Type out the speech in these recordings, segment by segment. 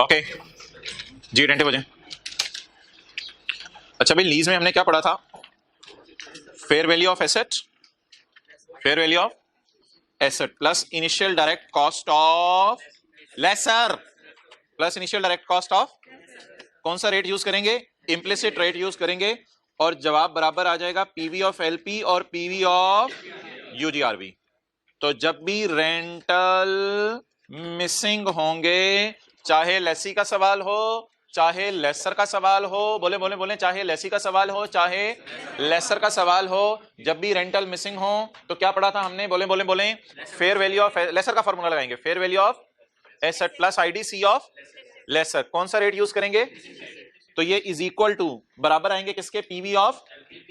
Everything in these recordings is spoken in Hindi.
ओके जी, अटेंटिव हो जाए। अच्छा भाई, लीज में हमने क्या पढ़ा था? Fair value of asset, fair value of asset plus initial direct cost of lessor plus initial direct cost of, कौन सा रेट यूज करेंगे? इम्प्लिसिट रेट यूज करेंगे और जवाब बराबर आ जाएगा पीवी ऑफ एलपी और पीवी ऑफ यूजीआरबी। तो जब भी रेंटल मिसिंग होंगे, चाहे लेसी का सवाल हो चाहे लेसर का सवाल हो, बोले बोले बोले, चाहे लेसी का सवाल हो चाहे लेसर का सवाल हो, जब भी रेंटल मिसिंग हो तो क्या पढ़ा था हमने? बोले बोले बोले, फेयर वैल्यू ऑफ लेसर का फॉर्मूला लगाएंगे, fair value of asset plus IDC of lessor. कौन सा रेट यूज करेंगे? तो ये इज इक्वल टू बराबर आएंगे किसके? PV of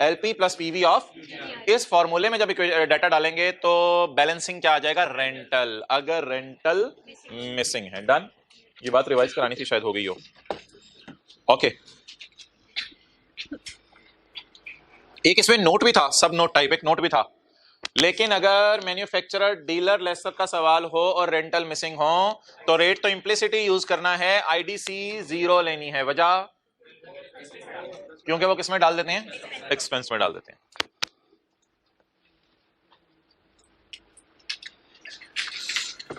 LP plus PV of. इस फॉर्मूले में जब डाटा डालेंगे तो बैलेंसिंग क्या आ जाएगा? रेंटल, अगर रेंटल मिसिंग है। डन, ये बात रिवाइज करानी थी, शायद हो गई हो। ओके एक इसमें नोट भी था, सब नोट टाइप एक नोट भी था, लेकिन अगर मैन्युफैक्चरर डीलर लेसर का सवाल हो और रेंटल मिसिंग हो तो रेट तो इम्प्लिसिटी यूज करना है, आईडीसी 0 लेनी है। वजह क्योंकि वो किस में डाल देते हैं? एक्सपेंस में डाल देते हैं।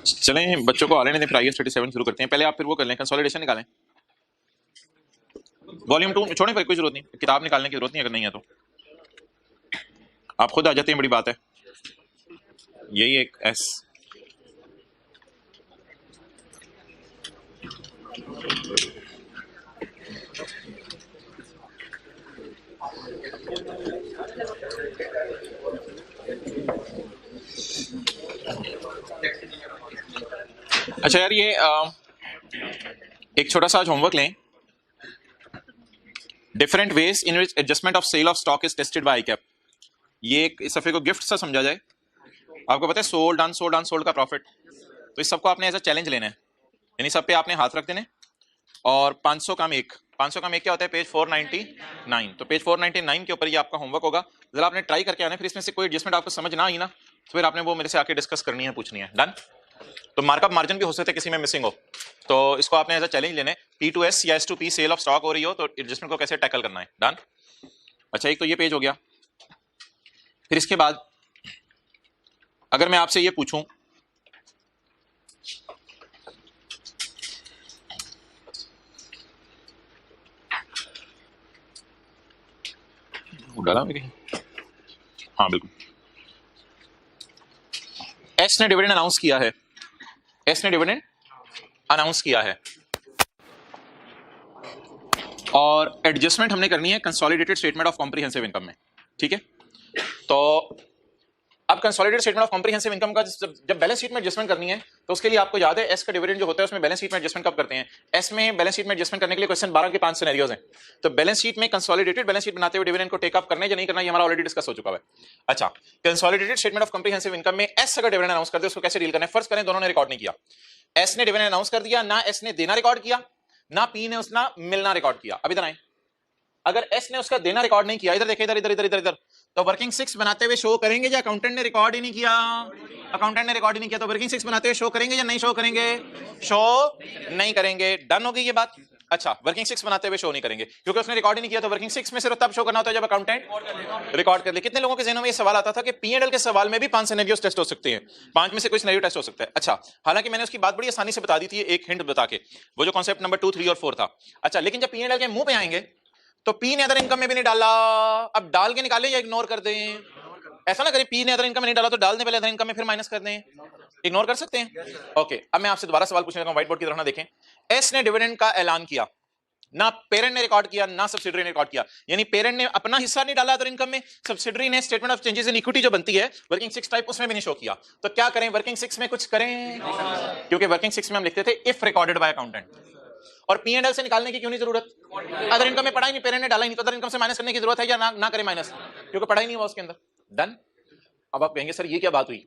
चलें बच्चों को आने दें, फिर IAS 37 शुरू करते हैं। पहले आप फिर वो कर लें, कंसोलिडेशन निकालें। वॉल्यूम 2 छोड़ें, पर कोई जरूरत नहीं, किताब निकालने की जरूरत नहीं, अगर नहीं है तो आप खुद आ जाते हैं, बड़ी बात है। यही एक एस अच्छा यार, ये एक छोटा सा आज होमवर्क लें। Different ways in which adjustment of sale of stock is tested by ICAP। ये एक इस सफे को गिफ्ट सा समझा जाए। आपको पता है सोल्ड अनसोल्ड अनसोल्ड का प्रॉफिट, तो इस सबको आपने एज अ चैलेंज लेना है, यानी सब पे आपने हाथ रख देने। और 500 काम एक, 500 काम एक क्या होता है? पेज 499। तो पेज 499 के ऊपर ये आपका होमवर्क होगा, जरा आपने ट्राई करके आना। फिर इसमें से कोई एडजस्टमेंट आपको समझ ना आई ना, तो फिर आपने वो मेरे से आके डिस्कस करनी है, पूछनी है। डन। तो मार्कअप मार्जिन भी हो सकता है किसी में मिसिंग हो, तो इसको आपने एज अ चैलेंज लेने। P2S या S2P सेल ऑफ स्टॉक हो रही हो तो एडजस्टमेंट को कैसे टैकल करना है। डन। अच्छा एक तो ये पेज हो गया। फिर इसके बाद अगर मैं आपसे ये पूछूं, डाला मैं कहीं, हाँ बिल्कुल, एस ने डिविडेंड अनाउंस किया है, एस ने डिविडेंड अनाउंस किया है और एडजस्टमेंट हमने करनी है consolidated statement of comprehensive income में। ठीक है, तो अब consolidated statement of comprehensive income का जब बैलेंस शीट में एडजस्टमेंट करनी है तो उसके लिए आपको याद है एस का डिविडेंड जो होता है उसमें बैलेंस शीट में एडजस्टमेंट कब करते हैं? एस में बैलेंस शीट में एडजस्टमेंट करने के लिए क्वेश्चन 12 के 5 सिनेरियोज हैं। तो बैलेंस शीट में कंसोलिडेटेड बैलेंस शीट बनाते हुए डिविडेंड को टेक अप करना है या नहीं करना, ये हमारा ऑलरेडी डिस्कस हो चुका है। अच्छा, consolidated statement of comprehensive income में एस अगर डिविडेंड अनाउंस कर दे उसको कैसे डील करना है? फर्स्ट करें, दोनों ने रिकॉर्ड नहीं किया। एस ने डिविडेंड अनाउंस कर दिया, ना एस ने देना रिकॉर्ड किया, ना पी ने उसना मिलना रिकॉर्ड किया। अब इधर आए, अगर एस ने उसका देना रिकॉर्ड नहीं किया, इधर देखिए, इधर इधर इधर इधर इधर, तो वर्किंग 6 बनाते हुए शो करेंगे या अकाउंटेंट ने रिकॉर्ड ही नहीं किया? अकाउंटेंट ने रिकॉर्ड ही नहीं किया तो वर्किंग 6 बनाते हुए शो करेंगे या नहीं शो करेंगे? शो नहीं करेंगे। डन हो गई ये बात। अच्छा, वर्किंग 6 बनाते हुए शो नहीं करेंगे क्योंकि उसने रिकॉर्ड ही नहीं किया, तो वर्किंग 6 में सिर्फ तब शो करना होता है जब अकाउंटेंट रिकॉर्ड कर ले। कितने लोगों के ज़हनों में ये सवाल आता था कि P&L के सवाल में भी 5 सिनेरियोस टेस्ट हो सकते हैं, 5 में से कोई सिनेरियो टेस्ट हो सकता है। अच्छा, हालांकि मैंने उसकी बात बड़ी आसानी से बता दी थी, एक हिंट बता के, वो जो कॉन्सेप्ट नंबर 2, 3 और 4 था। अच्छा, लेकिन जब P&L के मुंह पे आएंगे तो P ने अदर इनकम में भी नहीं डाला, अब डाल के निकालें या इग्नोर कर दें? ऐसा ना करें, P ने अदर इनकम में नहीं डाला तो डाल दें पहले अदर इनकम में, फिर माइनस कर दें। इग्नोर कर सकते हैं। ओके, अब मैं आपसे दोबारा सवाल पूछने लगा हूं, व्हाइट बोर्ड की तरफ ना देखें। एस ने डिविडेंड का ऐलान किया, ना पेरेंट ने रिकॉर्ड किया ना सब्सिडरी ने रिकॉर्ड किया, यानी पेरेंट ने अपना हिस्सा नहीं डाला अदर इनकम में, सब्सिडरी ने statement of changes in equity जो बनती है वर्किंग 6 टाइप उसमें भी नहीं शो किया। तो क्या करें? वर्किंग 6 में कुछ करें, क्योंकि वर्किंग 6 में हम लिखते थे इफ रिकॉर्डेड बाय अकाउंटेंट। और P&L से निकालने की क्यों नहीं जरूरत? अदर इनकम में पढ़ा ही नहीं, पेरेंट ने डाला ही नहीं, तो अदर इनकम से माइनस करने की जरूरत है या ना करें माइनस, क्योंकि पढ़ा ही नहीं हुआ उसके अंदर। डन। अब आप कहेंगे सर ये क्या बात हुई,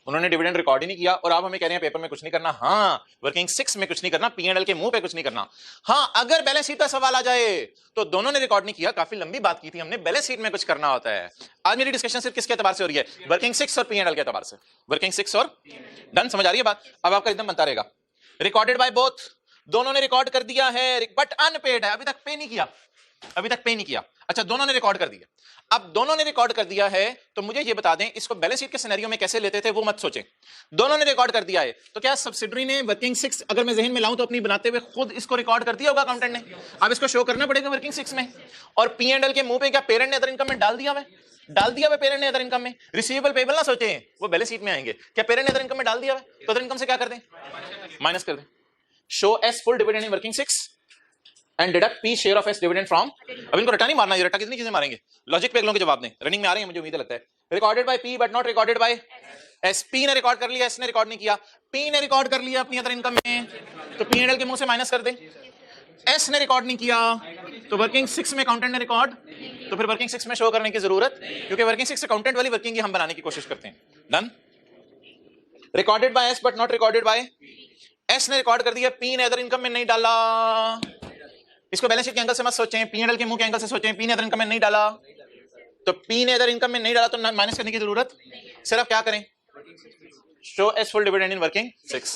उन्होंने डिविडेंड रिकॉर्ड ही नहीं किया और आप हमें कह रहे हैं पेपर में कुछ नहीं करना। हाँ, वर्किंग 6 में कुछ नहीं करना, P&L के मुंह पे कुछ नहीं करना। हाँ, अगर बैलेंस शीट का सवाल आ जाए तो दोनों ने रिकॉर्ड नहीं किया, काफी लंबी बात की थी हमने, बैलेंस शीट में कुछ करना होता है। आज मेरी डिस्कशन सिर्फ किसके एतबार से हो रही है? वर्किंग 6 और P&L के एतबार से। वर्किंग 6 और डन, समझ आ रही है बात? अब आपका एकदम बनता रहेगा। रिकॉर्डेड बाय बोथ, दोनों ने रिकॉर्ड कर दिया है बट अनपेड है, अभी तक पे नहीं किया, अभी तक पे नहीं किया। अच्छा, दोनों ने रिकॉर्ड कर दिया। अब दोनों ने रिकॉर्ड कर दिया है तो मुझे ये बता दें इसको बैलेंस शीट के सिनेरियो में कैसे लेते थे वो मत सोचें। दोनों ने रिकॉर्ड कर दिया है तो क्या सब्सिडरी ने वर्किंग 6 अगर मैं जहन में लाऊं तो अपनी बनाते हुए खुद इसको रिकॉर्ड कर दिया होगा अकाउंटेंट ने? अब इसको शो करना पड़ेगा वर्किंग 6 में। और P&L के मुंह पे क्या पेरेंट ने अदर इनकम में डाल दिया है? डाल दिया है पेरेंट ने अदर इनकम में। रिसीवेबल पेबल ना सोचे, वो बैलेंस शीट में आएंगे। क्या पेरेंट ने अदर इनकम में डाल दिया है तो अदर इनकम से क्या कर दें? माइनस कर दें। Show S full dividend in working 6 and deduct P share of S dividend from. अब इनको रटा नहीं मारना, ये रटा कितनी चीजें मारेंगे, लॉजिक पे अगलों के जवाब दें, रनिंग में आ रहे हैं मुझे उम्मीद लगता है। Recorded by P but not recorded by S. P ने रिकॉर्ड कर लिया, एस ने रिकॉर्ड नहीं किया। P ने रिकॉर्ड कर लिया अपनी अदर इनकम में तो P&L के मुंह से माइनस कर दें। एस ने रिकॉर्ड नहीं किया तो वर्किंग 6 में अकाउंटेंट ने रिकॉर्ड, तो फिर वर्किंग 6 में शो करने की जरूरत, क्योंकि वर्किंग 6 अकाउंटेंट वाली वर्किंग ही हम बनाने की कोशिश करते हैं। Done. Recorded by S but not recorded by S ने रिकॉर्ड कर दिया, P ने अदर इनकम में नहीं डाला। इसको बैलेंस शीट के एंगल से मत सोचें, P&L के मुंह के एंगल से सोचें। P ने अदर इनकम में नहीं डाला तो P ने अदर इनकम में नहीं डाला तो माइनस करने की जरूरत, सिर्फ क्या करें? Show S full dividend in working 6।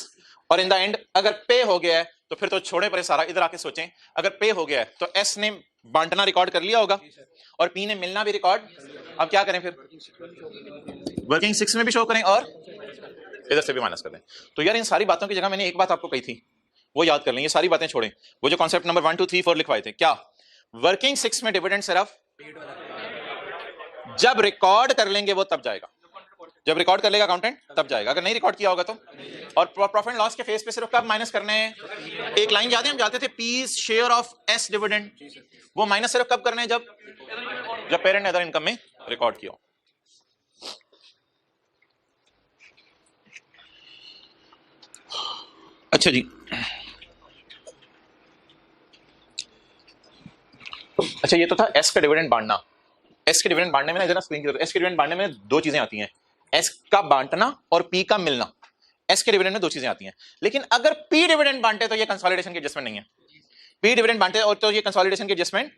और इन द एंड अगर पे हो गया है तो फिर तो छोड़े परे सारा, इधर आके सोचें। अगर पे हो गया है तो एस ने बांटना रिकॉर्ड कर लिया होगा और P ने मिलना भी रिकॉर्ड। अब क्या करें फिर? वर्किंग 6 में भी शो करें और इधर से भी माइनस कर दें। तो यार इन सारी बातों की जगह मैंने एक बात आपको कही थी, वो याद कर लें, ये सारी बातें छोड़ें। वो जो कॉन्सेप्ट नंबर 1 2 3 4 लिखवाए थे, क्या वर्किंग 6 में डिविडेंड सिर्फ जब रिकॉर्ड कर लेंगे वो तब जाएगा, जब रिकॉर्ड कर लेगा अकाउंटेंट तब जाएगा, अगर नहीं रिकॉर्ड किया होगा तो। और प्रॉफिट एंड लॉस के फेस पे सिर्फ कब माइनस करने हैं? एक लाइन याद है हम जाते थे, P share of S dividend, वो माइनस सिर्फ कब करने हैं? जब पेरेंट ने अदर इनकम में रिकॉर्ड किया। अच्छा जी, अच्छा ये तो था एस का डिविडेंड बांटना। एस के डिविडेंड बांटने में ना, इधर स्क्रीन की तरफ, एस के डिविडेंड बांटने में दो चीजें आती हैं, एस का बांटना और P का मिलना। एस के डिविडेंड में दो चीजें आती हैं, लेकिन अगर P डिविडेंड बांटे तो ये कंसोलिडेशन की एडजस्टमेंट नहीं है। P डिविडेंड बांटे और तो ये कंसोलिडेशन की एडजस्टमेंट।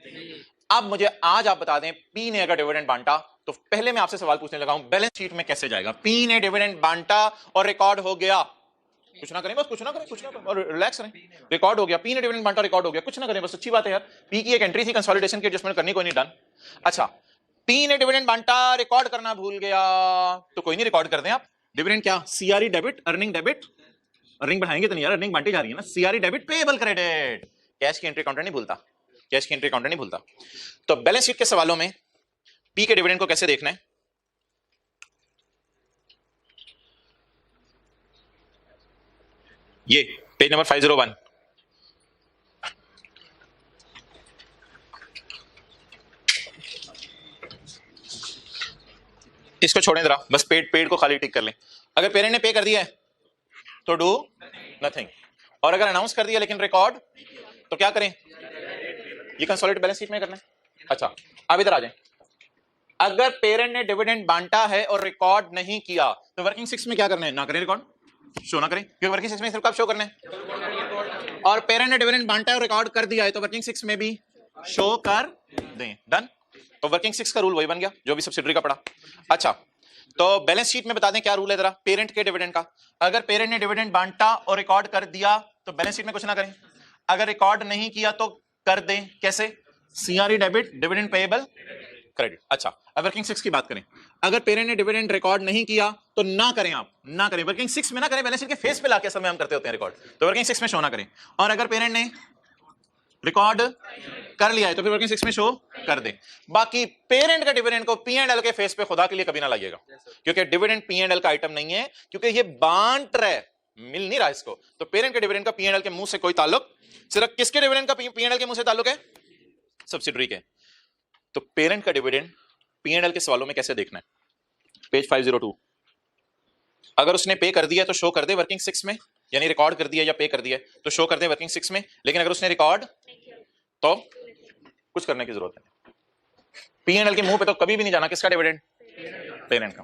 अब मुझे आज आप बता दें, P ने अगर डिविडेंड बांटा तो पहले मैं आपसे सवाल पूछने लगा हूं, बैलेंस शीट में कैसे जाएगा? P ने डिविडेंड बांटा और रिकॉर्ड हो गया, कुछ ना करें बस, कुछ ना करें, कुछ ना करें और रिलैक्स रहें। रिकॉर्ड हो गया, P ने डिविडेंड बांटा, रिकॉर्ड हो गया, कुछ ना करें बस, अच्छी बात है यार। P की एक एंट्री थी, कंसोलिडेशन की एडजस्टमेंट करनी, कोई नहीं, डन। अच्छा, P ने डिविडेंड बांटा, रिकॉर्ड करना भूल गया तो कोई नहीं, रिकॉर्ड कर दें आप। डिविडेंड क्या? CRE debit, earning debit, earning बढ़ाएंगे तो नहीं यार, अर्निंग बांटी जा रही है ना। CRE debit, payable credit, cash की एंट्री अकाउंटेंट नहीं भूलता, कैश की एंट्री अकाउंटेंट नहीं भूलता। तो बैलेंस शीट के सवालों में P के डिविडेंड को कैसे देखना है? ये पेज नंबर 501, इसको छोड़ें जरा, बस पेड को खाली टिक कर लें। अगर पेरेंट ने पे कर दिया है तो डू नथिंग, और अगर अनाउंस कर दिया लेकिन रिकॉर्ड तो क्या करें? ये कंसोलिडेटेड बैलेंस शीट में करना है। अच्छा, अब इधर आ जाएं। अगर पेरेंट ने डिविडेंड बांटा है और रिकॉर्ड नहीं किया तो वर्किंग 6 में क्या करना है? ना करें रिकॉर्ड, शो ना करें, क्योंकि वर्किंग 6 में सिर्फ कब शो करना है? और पेरेंट ने डिविडेंड बांटा है और रिकॉर्ड कर दिया है तो वर्किंग 6 में भी शो कर दें, डन। तो वर्किंग 6 का रूल वही बन गया जो भी सब्सिडरी का पड़ा। अच्छा, तो बैलेंस शीट में बता दें क्या रूल है जरा, पेरेंट के डिविडेंड का। अगर पेरेंट ने डिविडेंड बांटा और रिकॉर्ड कर दिया तो बैलेंस शीट में कुछ ना करें, अगर रिकॉर्ड नहीं किया तो कर दें, कैसे? CRE debit, dividend payable credit. अच्छा, अब वर्किंग 6 की बात करें, अगर पेरेंट ने डिविडेंड रिकॉर्ड नहीं किया तो ना करें, आप ना करें, वर्किंग 6 में ना करें, बैलेंस शीट के फेस पे लाके समय हम करते होते हैं रिकॉर्ड, तो वर्किंग 6 में शो ना करें। और अगर पेरेंट ने रिकॉर्ड कर लिया है तो फिर वर्किंग 6 में शो कर दे। बाकी पेरेंट का डिविडेंड को P&L के फेस पे खुदा के लिए कभी ना लाइएगा, क्योंकि डिविडेंड P&L का आइटम नहीं है, क्योंकि ये बांट रहा है, मिल नहीं रहा इसको। तो पेरेंट के डिविडेंड का P&L के मुंह से कोई ताल्लुक, सिर्फ किसके डिविडेंड का P&L के मुंह से ताल्लुक है? सब्सिडरी के। तो पेरेंट का डिविडेंड P&L के सवालों में कैसे देखना है? पेज 502। अगर उसने पे कर दिया तो शो कर दे वर्किंग 6 में, यानी रिकॉर्ड कर दिया या पे कर दिया तो शो कर दे वर्किंग 6 में, लेकिन अगर उसने रिकॉर्ड तो कुछ करने की जरूरत नहीं। P&L के मुंह पे तो कभी भी नहीं जाना, किसका डिविडेंड? पेरेंट का।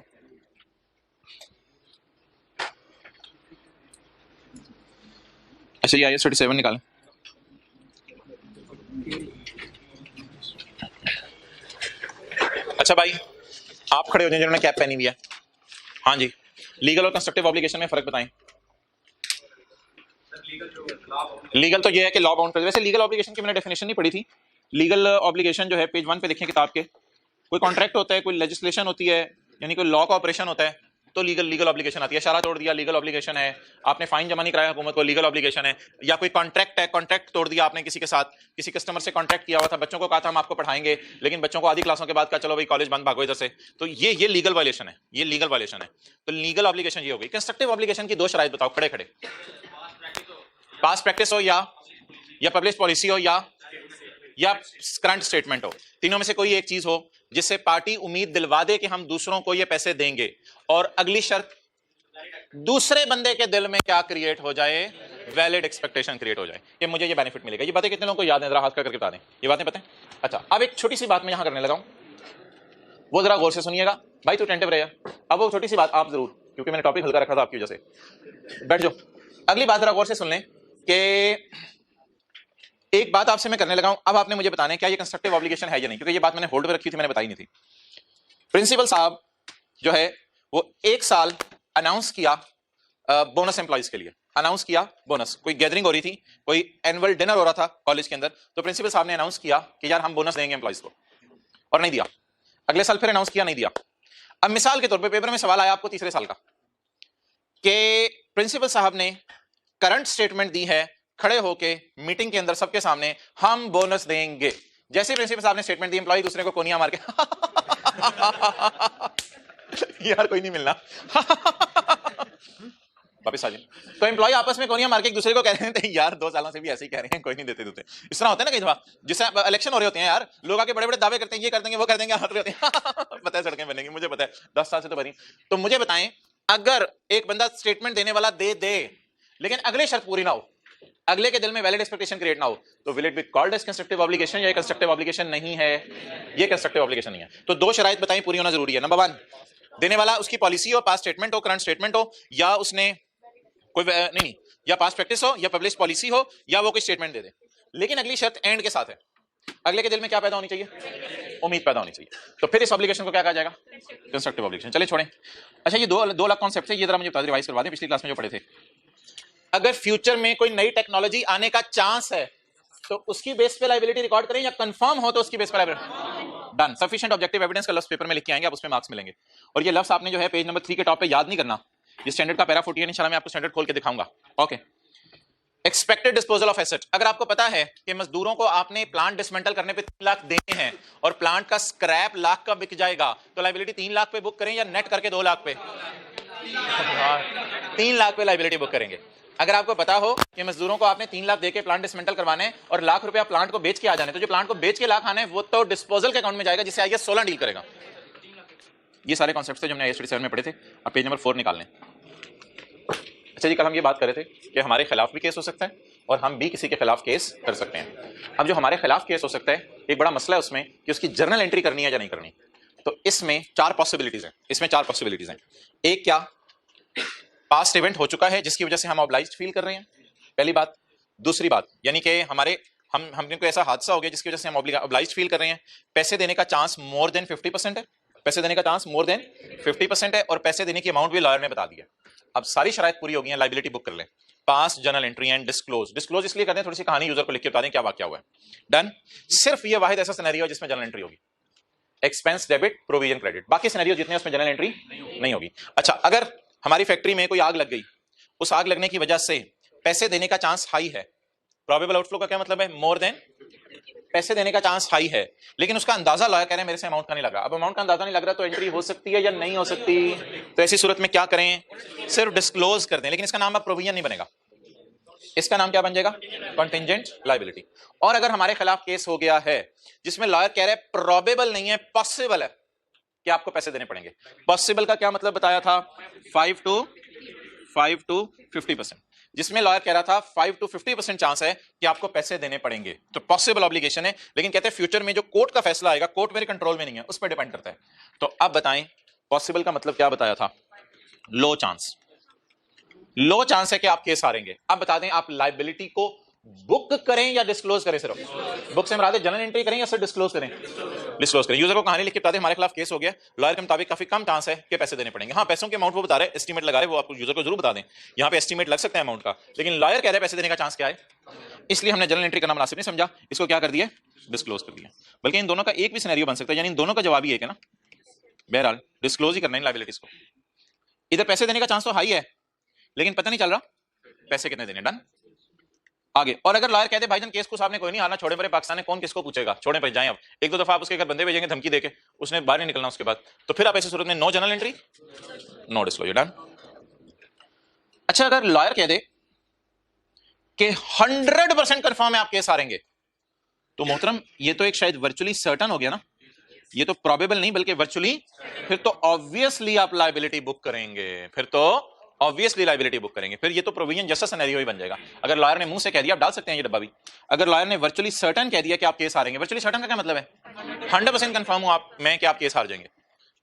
अच्छा ये IAS 37 निकालें। अच्छा भाई आप खड़े हो जाए जिन्होंने कैप पहनी हुई है। हाँ जी, लीगल और कंस्ट्रक्टिव ऑब्लिगेशन में फर्क बताएं। लीगल तो ये है कि लॉ बाउंड, वैसे लीगल ऑब्लिगेशन की मैंने डेफिनेशन नहीं पढ़ी थी। लीगल ऑब्लिगेशन जो है पेज 1 पे लिखें किताब के, कोई कॉन्ट्रैक्ट होता है, कोई लेजिस्लेशन होती है, यानी कोई लॉ का ऑपरेशन होता है, तो लीगल ऑब्लिगेशन आती है। इशारा तोड़ दिया लीगल ऑब्लिगेशन है, आपने फाइन जमा नहीं कराया हुकूमत को लीगल ऑब्लिगेशन है, या कोई कॉन्ट्रैक्ट है, कॉन्ट्रैक्ट तोड़ दिया आपने किसी के साथ, किसी कस्टमर से कॉन्ट्रैक्ट किया हुआ था, बच्चों को कहा था हम आपको पढ़ाएंगे, लेकिन बच्चों को आधी क्लासों के बाद कहा चलो भाई कॉलेज बंद भागो इधर से, तो ये लीगल वायलेशन है, ये लीगल वायलेशन है। तो लीगल ऑब्लिगेशन ये हो गई। कंस्ट्रक्टिव ऑब्लिगेशन की दो शराइत बताओ खड़े खड़े। पास्ट प्रैक्टिस हो या पब्लिश पॉलिसी हो या करंट स्टेटमेंट हो, तीनों में से कोई एक चीज हो जिससे पार्टी उम्मीद दिलवा दे कि हम दूसरों को ये पैसे देंगे, और अगली शर्त दूसरे बंदे के दिल में क्या क्रिएट हो जाए, वैलिड एक्सपेक्टेशन क्रिएट हो जाए कि मुझे ये बेनिफिट मिलेगा। ये बातें कितने लोगों को याद है, जरा हाथ करके बता दें, ये बातें पता है? अच्छा अब एक छोटी सी बात मैं यहां करने लगा हूं, वो जरा गौर से सुनिएगा भाई, तू टेंटिव रहे। अब वो छोटी सी बात आप जरूर, क्योंकि मैंने टॉपिक हल्का रखा था आपकी वजह से, बैठ जाओ। अगली बात जरा गौर से सुन लें कि एक बात आपसे मैं करने लगा हूं, अब आपने मुझे बताना है क्या ये कंस्ट्रक्टिव ऑब्लिगेशन है या नहीं, क्योंकि ये बात मैंने होल्ड पे रखी थी, मैंने बताई नहीं थी। प्रिंसिपल साहब जो है वो एक साल अनाउंस किया बोनस एम्प्लॉइज के लिए, अनाउंस किया बोनस, कोई गैदरिंग हो रही थी, कोई एनुअल डिनर हो रहा था कॉलेज के अंदर, तो प्रिंसिपल साहब ने अनाउंस किया कि यार हम बोनस देंगे एम्प्लॉइज को, और नहीं दिया। अगले साल फिर अनाउंस किया, नहीं दिया। अब मिसाल के तौर पे पेपर में सवाल आया आपको तीसरे साल का कि प्रिंसिपल साहब ने करंट स्टेटमेंट दी है खड़े होके मीटिंग के अंदर सबके सामने, हम बोनस देंगे। जैसे प्रिंसिपल साहब ने स्टेटमेंट दी, एम्प्लॉय दूसरे को कोनिया मार के यार कोई नहीं मिलना वापिस आ जाए, तो एम्प्लॉय आपस में कोनिया मार के एक दूसरे को कह रहे हैं यार 2 सालों से भी ऐसे ही कह रहे हैं, कोई नहीं देते। इस तरह होता है ना कई दफा, जिससे इलेक्शन हो रहे होते हैं यार, लोग आके बड़े बड़े दावे करते हैं, ये कर देंगे वो कर देंगे, हाथ होते हैं पता है सड़कें बनेंगी, मुझे पता है 10 साल से तो बनी। तो मुझे बताएं, अगर एक बंदा स्टेटमेंट देने वाला दे लेकिन अगले शर्त पूरी ना हो, अगले के दिल में वैलिड एक्सपेक्टेशन क्रिएट ना हो, तो will it be called as constructive obligation, या कंस्ट्रक्टिव ऑब्लिगेशन नहीं है? ये कंस्ट्रक्टिव ऑब्लिगेशन नहीं है। तो दो शराइत बताएं पूरी होना जरूरी है। नंबर 1, देने वाला उसकी पॉलिसी हो, पास्ट स्टेटमेंट हो, करंट स्टेटमेंट हो, या उसने कोई नहीं, या पास्ट प्रैक्टिस हो, या पब्लिश पॉलिसी हो, या वो कोई स्टेटमेंट दे दे। लेकिन अगली शर्त एंड के साथ है, अगले के दिल में क्या पैदा होनी चाहिए? उम्मीद पैदा होनी चाहिए। तो फिर इस ऑब्लिगेशन को क्या कहा जाएगा? Constructive obligation. चलिए छोड़ें। अच्छा ये दो अलग कॉन्सेप्ट है, ये जरा मुझे रिवाइज करवा दें, पिछली क्लास में जो पढ़े थे। अगर फ्यूचर में कोई नई टेक्नोलॉजी आने का चांस है तो उसकी बेस पे लायबिलिटी रिकॉर्ड करें, या कंफर्म हो तो उसकी बेस पे liability. Done. Sufficient objective evidence का लफ्ज पेपर में लिख के आएंगे, आप उसमें मार्क्स मिलेंगे। और ये लफ्ज आपने जो है पेज नंबर 3 के टॉप पे याद नहीं करना, ये स्टैंडर्ड का पैरा 40 इंशाल्लाह मैं आपको स्टैंडर्ड खोल के दिखाऊंगा। Okay. Expected disposal of asset, अगर आपको पता है कि मजदूरों को आपने प्लांट डिसमेंटल करने पे 3 लाख देने हैं और प्लांट का स्क्रैप लाख का बिक जाएगा, तो लायबिलिटी 3 लाख पे बुक करें या नेट करके 2 लाख पे? 3 लाख पे लायबिलिटी बुक करेंगे। अगर आपको पता हो कि मजदूरों को आपने 3 लाख देके प्लांट डिसमेंटल करवाने और लाख रुपया प्लांट को बेच के आ जाने, तो जो प्लांट को बेच के लाख आने वो तो डिस्पोजल के अकाउंट में जाएगा, जिससे IAS 16 डील करेगा। ये सारे कॉन्सेप्ट्स थे जो हमने IAS 37 में पढ़े थे। अब पेज नंबर 4 निकाल लें। अच्छा जी, कल हम ये बात कर रहे थे कि हमारे खिलाफ भी केस हो सकता है और हम भी किसी के खिलाफ केस कर सकते हैं। अब जो हमारे खिलाफ केस हो सकता है, एक बड़ा मसला है उसमें कि उसकी जर्नल एंट्री करनी है या नहीं करनी। तो इसमें 4 पॉसिबिलिटीज हैं। एक, क्या पास्ट इवेंट हो चुका है जिसकी वजह से हम ऑब्लाइज्ड फील कर रहे हैं, पहली बात। दूसरी बात, यानी कि हमने कोई ऐसा हादसा हो गया जिसकी वजह से हम ऑब्लाइज्ड फील कर रहे हैं, पैसे देने का चांस मोर देन 50% है, पैसे देने का चांस मोर देन 50% है, और पैसे देने की अमाउंट भी लॉयर ने बता दी है। अब सारी शराइत पूरी हो गई है, लायबिलिटी बुक कर लें। Past journal entry and disclose इसलिए करते हैं, थोड़ी सी कहानी यूजर को लिख के बता दें क्या वाकया हुआ है। डन। सिर्फ ये वाहिद ऐसा सिनेरियो जिसमें जर्नल एंट्री होगी, एक्सपेंस डेबिट प्रोविजन क्रेडिट, बाकी सिनेरियो जितने उसमें जर्नल एंट्री नहीं होगी। अच्छा, अगर हमारी फैक्ट्री में कोई आग लग गई, उस आग लगने की वजह से पैसे देने का चांस हाई है, प्रोबेबल आउटफ्लो का क्या मतलब है? मोर देन, पैसे देने का चांस हाई है, लेकिन उसका अंदाजा लॉयर कह रहे हैं मेरे से अमाउंट का नहीं लग रहा। अब अमाउंट का अंदाजा नहीं लग रहा तो एंट्री हो सकती है या नहीं हो सकती? तो ऐसी सूरत में क्या करें? सिर्फ डिस्क्लोज कर दें, लेकिन इसका नाम अब प्रोविजन नहीं बनेगा, इसका नाम क्या बन जाएगा? Contingent liability. और अगर हमारे खिलाफ केस हो गया है जिसमें लॉयर कह रहे हैं प्रोबेबल नहीं है, पॉसिबल है कि आपको पैसे देने पड़ेंगे। पॉसिबल का क्या मतलब बताया था? 5 to 50%, जिसमें लॉयर कह रहा था 5 to 50% चांस है कि आपको पैसे देने पड़ेंगे, तो पॉसिबल ऑब्लिगेशन है। लेकिन कहते हैं फ्यूचर में जो कोर्ट का फैसला आएगा, कोर्ट मेरे कंट्रोल में नहीं है, उस पर डिपेंड करता है। तो अब बताएं पॉसिबल का मतलब क्या बताया था? लो चांस। लो चांस है कि आप केस हारेंगे। अब बता दें आप लाइबिलिटी को बुक करें या डिस्क्लोज करें? सिर्फ बुक से मराद जनरल एंट्री करें या सिर्फ डिस्क्लोज करें? डिस्क्लोज करें। यूजर को कहानी लिख के बता दें हमारे खिलाफ केस हो गया, लॉयर के मुताबिक काफी कम चांस है कि पैसे देने पड़ेंगे। हाँ, पैसों के अमाउंट वो बता रहे, एस्टीमेट लगा रहे, वो आपको यूजर को जरूर बता दें यहां पे एस्टीमेट लग सकता है अमाउंट का, लेकिन लॉयर कह रहे पैसे देने का चांस क्या है, इसलिए हमने जनरल एंट्री करना मुनासिब नहीं समझा, इसको क्या कर दिया, डिस्क्लोज कर दिया। बल्कि इन दोनों का एक भी सिनेरियो बन सकता है, यानी इन दोनों का जवाब ही एक है ना, बहरहाल डिस्क्लोज ही करना है लायबिलिटीज को। इधर पैसे देने का चांस तो हाई है, लेकिन पता नहीं चल रहा पैसे कितने देने। डन, आगे। और अगर लॉयर कहते भाईजान केस को साहब ने कोई नहीं हारना, छोड़े परे, पाकिस्तान ने कौन किसको पूछेगा, छोड़े पर जाएं। अब एक दो दफा आप उसके घर बंदे भेजेंगे धमकी देके, उसने बाहर नहीं निकलना उसके बाद, तो फिर आप ऐसी सूरत में no general entry, no disclosure. Done. अच्छा, अगर लॉयर कह दे कि 100% कंफर्म है आप केस हारेंगे, तो मोहतरम ये तो एक शायद वर्चुअली सर्टन हो गया ना, ये तो प्रोबेबल नहीं बल्कि वर्चुअली, फिर तो ऑब्वियसली आप लायबिलिटी बुक करेंगे, फिर तो ऑब्वियसली लायबिलिटी बुक करेंगे, फिर ये तो प्रोविजन जैसा सिनेरियो ही बन जाएगा। अगर लॉयर ने मुंह से कह दिया, आप डाल सकते हैं ये डब्बा भी, अगर लॉयर ने वर्चुअली सर्टन कह दिया कि आप केस हारेंगे, वर्चुअली सर्टन का क्या मतलब है, 100% कंफर्म हूं आप मैं कि आप केस हार जाएंगे,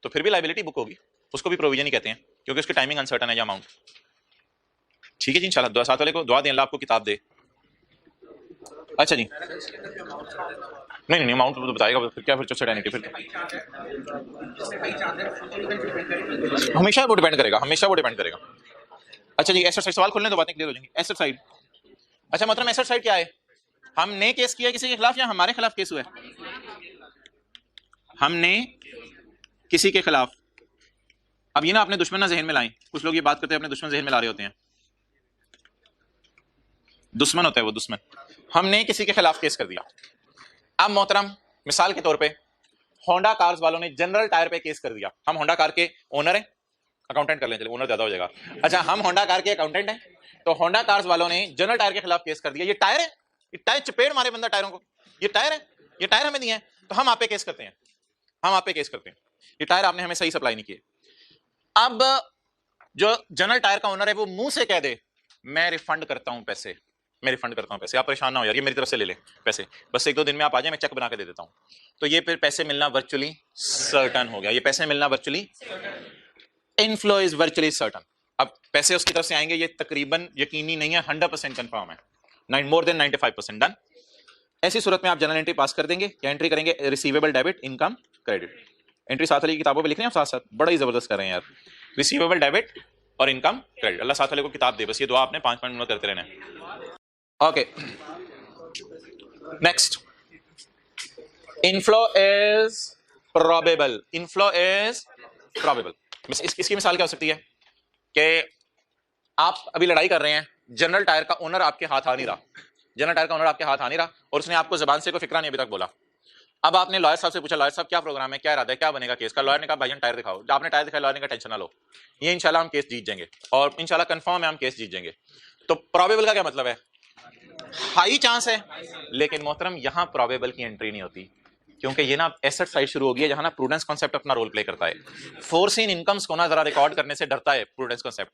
तो फिर भी लायबिलिटी बुक होगी, उसको भी प्रोविजन ही कहते हैं, क्योंकि उसकी टाइमिंग अनसर्टन है या अमाउंट। ठीक है जी, इंशाल्लाह दुआ साथ वाले को दुआ दें अल्लाह आपको किताब दे। अच्छा जी, नहीं नहीं अमाउंट तो बताएगा, फिर क्या, फिर सर्टेनिटी, फिर हमेशा वो डिपेंड करेगा, हमेशा वो डिपेंड करेगा। अच्छा जी, एसेट साइड सवाल खोलने तो बातें क्लियर हो जाएंगी। एसेट साइड, अच्छा मतलब एसेट साइड क्या है, हमने केस किया किसी के खिलाफ या हमारे खिलाफ केस हुआ है, हमने किसी के खिलाफ। अब ये ना अपने दुश्मन ना जहन में लाएं, कुछ लोग ये बात करते हैं अपने दुश्मन जहन में ला रहे होते हैं, दुश्मन होता है वो दुश्मन। हमने किसी के खिलाफ केस कर दिया। अब मोहतरम मिसाल के तौर पे होंडा कार्स वालों ने जनरल टायर पे केस कर दिया, हम होंडा कार के ओनर हैं, अकाउंटेंट कर लें चलिए, ओनर ज्यादा हो जाएगा। अच्छा, हम होंडा कार के अकाउंटेंट हैं, तो होंडा कार्स वालों ने जनरल टायर के खिलाफ केस कर दिया, ये टायर है, ये टायर चपेट मारे बंदा टायरों को, ये टायर है, ये टायर हमें दिए हैं, तो हम आप पे केस करते हैं, हम आप पे केस करते हैं, ये टायर आपने हमें सही सप्लाई नहीं किए। अब जो जनरल टायर का ओनर है वो मुंह से कह दे मैं रिफंड करता हूं पैसे, मैं रिफंड करता हूं पैसे, आप परेशान ना हो यार, ये मेरी तरफ से ले ले पैसे, बस एक दो दिन में आप आ जाए, मैं चेक बना के दे देता हूं, तो ये फिर पैसे मिलना वर्चुअली सर्टन हो गया, ये पैसे मिलना virtually, inflow is virtually certain. अब पैसे उसकी तरफ से आएंगे ये तकरीबन यकीनी नहीं है, 100% कंफर्म है, मोर देन 95%। डन। ऐसी सूरत में आप जनरल एंट्री पास कर देंगे या एंट्री करेंगे receivable debit income credit, entry साथ वाली किताबों पे लिख रहे हैं आप साथ साथ, बड़ा ही जबरदस्त कर रहे हैं यार, रिसीवेबल डेबिट और इनकम क्रेडिट। अल्लाह साथ वाले को किताब दे, बस ये दुआ आपने 5 मिनट करते रहना है। Okay, next, inflow is probable, inflow is probable. इसकी मिसाल क्या हो सकती है कि आप अभी लड़ाई कर रहे हैं, जनरल टायर का ओनर आपके हाथ आ नहीं रहा, जनरल टायर का ओनर आपके हाथ आ नहीं रहा, और उसने आपको जबान से कोई फिक्रा नहीं अभी तक बोला। अब आपने लॉयर साहब से पूछा, लॉयर साहब क्या प्रोग्राम है, क्या इरादा है, क्या बनेगा केस का, लॉयर ने कहा भाईजान टायर दिखाओ, आपने टायर दिखाया, लॉयर ने कहा टेंशन ना लो, ये इंशाल्लाह हम केस जीत जाएंगे, और इंशाल्लाह कंफर्म है हम केस जीत जाएंगे। तो प्रोबेबल का क्या मतलब है, हाई चांस है, लेकिन मोहतरम यहां प्रोबेबल की एंट्री नहीं होती, क्योंकि ये ना एसेट साइड शुरू हो गई है जहां ना प्रूडेंस कॉन्सेप्ट अपना रोल प्ले करता है, फोर्सिन इनकम्स को ना जरा रिकॉर्ड करने से डरता है प्रूडेंस कॉन्सेप्ट,